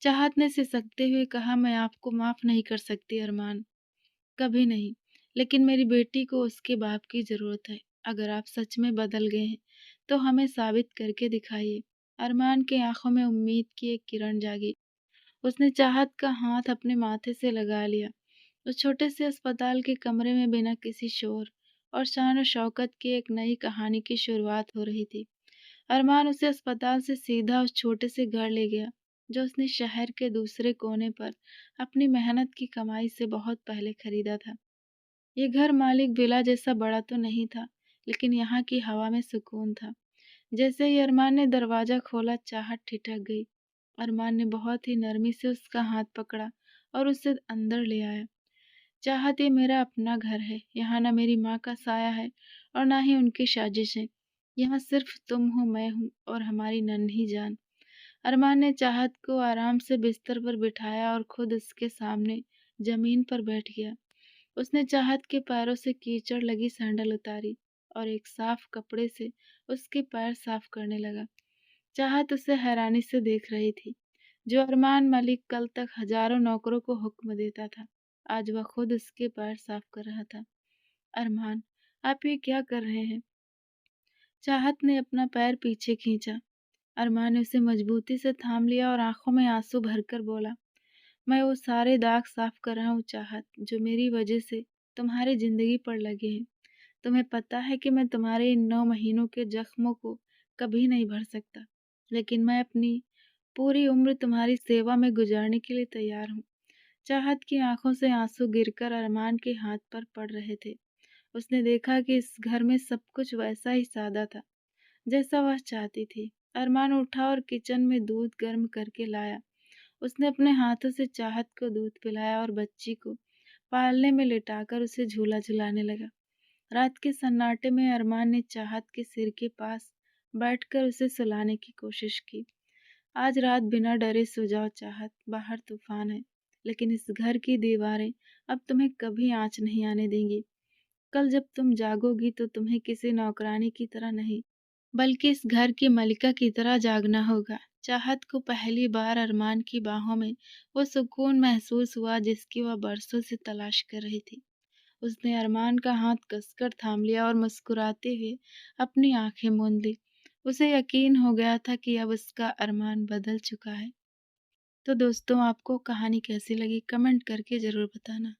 चाहत ने सिसकते हुए कहा, मैं आपको माफ नहीं कर सकती अरमान, कभी नहीं। लेकिन मेरी बेटी को उसके बाप की जरूरत है। अगर आप सच में बदल गए हैं तो हमें साबित करके दिखाइए। अरमान के आंखों में उम्मीद की एक किरण जागी। उसने चाहत का हाथ अपने माथे से लगा लिया। उस छोटे से अस्पताल के कमरे में बिना किसी शोर और शान और शौकत की एक नई कहानी की शुरुआत हो रही थी। अरमान उसे अस्पताल से सीधा उस छोटे से घर ले गया जो उसने शहर के दूसरे कोने पर अपनी मेहनत की कमाई से बहुत पहले खरीदा था। ये घर मालिक विला जैसा बड़ा तो नहीं था, लेकिन यहाँ की हवा में सुकून था। जैसे ही अरमान ने दरवाजा खोला चाहत ठिठक गई। अरमान ने बहुत ही नरमी से उसका हाथ पकड़ा और उसे अंदर ले आया। चाहत, ये मेरा अपना घर है। यहाँ ना मेरी माँ का साया है और ना ही उनकी साजिश है। यहाँ सिर्फ तुम हो, मैं हूँ और हमारी नन्ही जान। अरमान ने चाहत को आराम से बिस्तर पर बिठाया और खुद उसके सामने जमीन पर बैठ गया। उसने चाहत के पैरों से कीचड़ लगी सैंडल उतारी और एक साफ कपड़े से उसके पैर साफ करने लगा। चाहत उसे हैरानी से देख रही थी। जो अरमान मलिक कल तक हजारों नौकरों को हुक्म देता था, आज वह खुद उसके पैर साफ कर रहा था। अरमान, आप ये क्या कर रहे हैं? चाहत ने अपना पैर पीछे खींचा। अरमान ने उसे मजबूती से थाम लिया और आंखों में आंसू भरकर बोला, मैं वो सारे दाग साफ कर रहा हूँ चाहत, जो मेरी वजह से तुम्हारी जिंदगी पर लगे हैं। तुम्हें पता है कि मैं तुम्हारे इन 9 महीनों के जख्मों को कभी नहीं भर सकता, लेकिन मैं अपनी पूरी उम्र तुम्हारी सेवा में गुजारने के लिए तैयार हूँ। चाहत की आंखों से आंसू गिरकर अरमान के हाथ पर पड़ रहे थे। उसने देखा कि इस घर में सब कुछ वैसा ही सादा था जैसा वह चाहती थी। अरमान उठा और किचन में दूध गर्म करके लाया। उसने अपने हाथों से चाहत को दूध पिलाया और बच्ची को पालने में लिटाकर उसे झूला झुलाने लगा। रात के सन्नाटे में अरमान ने चाहत के सिर के पास बैठकर उसे सुलाने की कोशिश की। आज रात बिना डरे सो जाओ चाहत, बाहर तूफान है, लेकिन इस घर की दीवारें अब तुम्हें कभी आँच नहीं आने देंगी। कल जब तुम जागोगी तो तुम्हें किसी नौकरानी की तरह नहीं, बल्कि इस घर की मलिका की तरह जागना होगा। चाहत को पहली बार अरमान की बाहों में वो सुकून महसूस हुआ जिसकी वह बरसों से तलाश कर रही थी। उसने अरमान का हाथ कसकर थाम लिया और मुस्कुराते हुए अपनी आंखें मूंद ली। उसे यकीन हो गया था कि अब उसका अरमान बदल चुका है। तो दोस्तों, आपको कहानी कैसी लगी कमेंट करके ज़रूर बताना।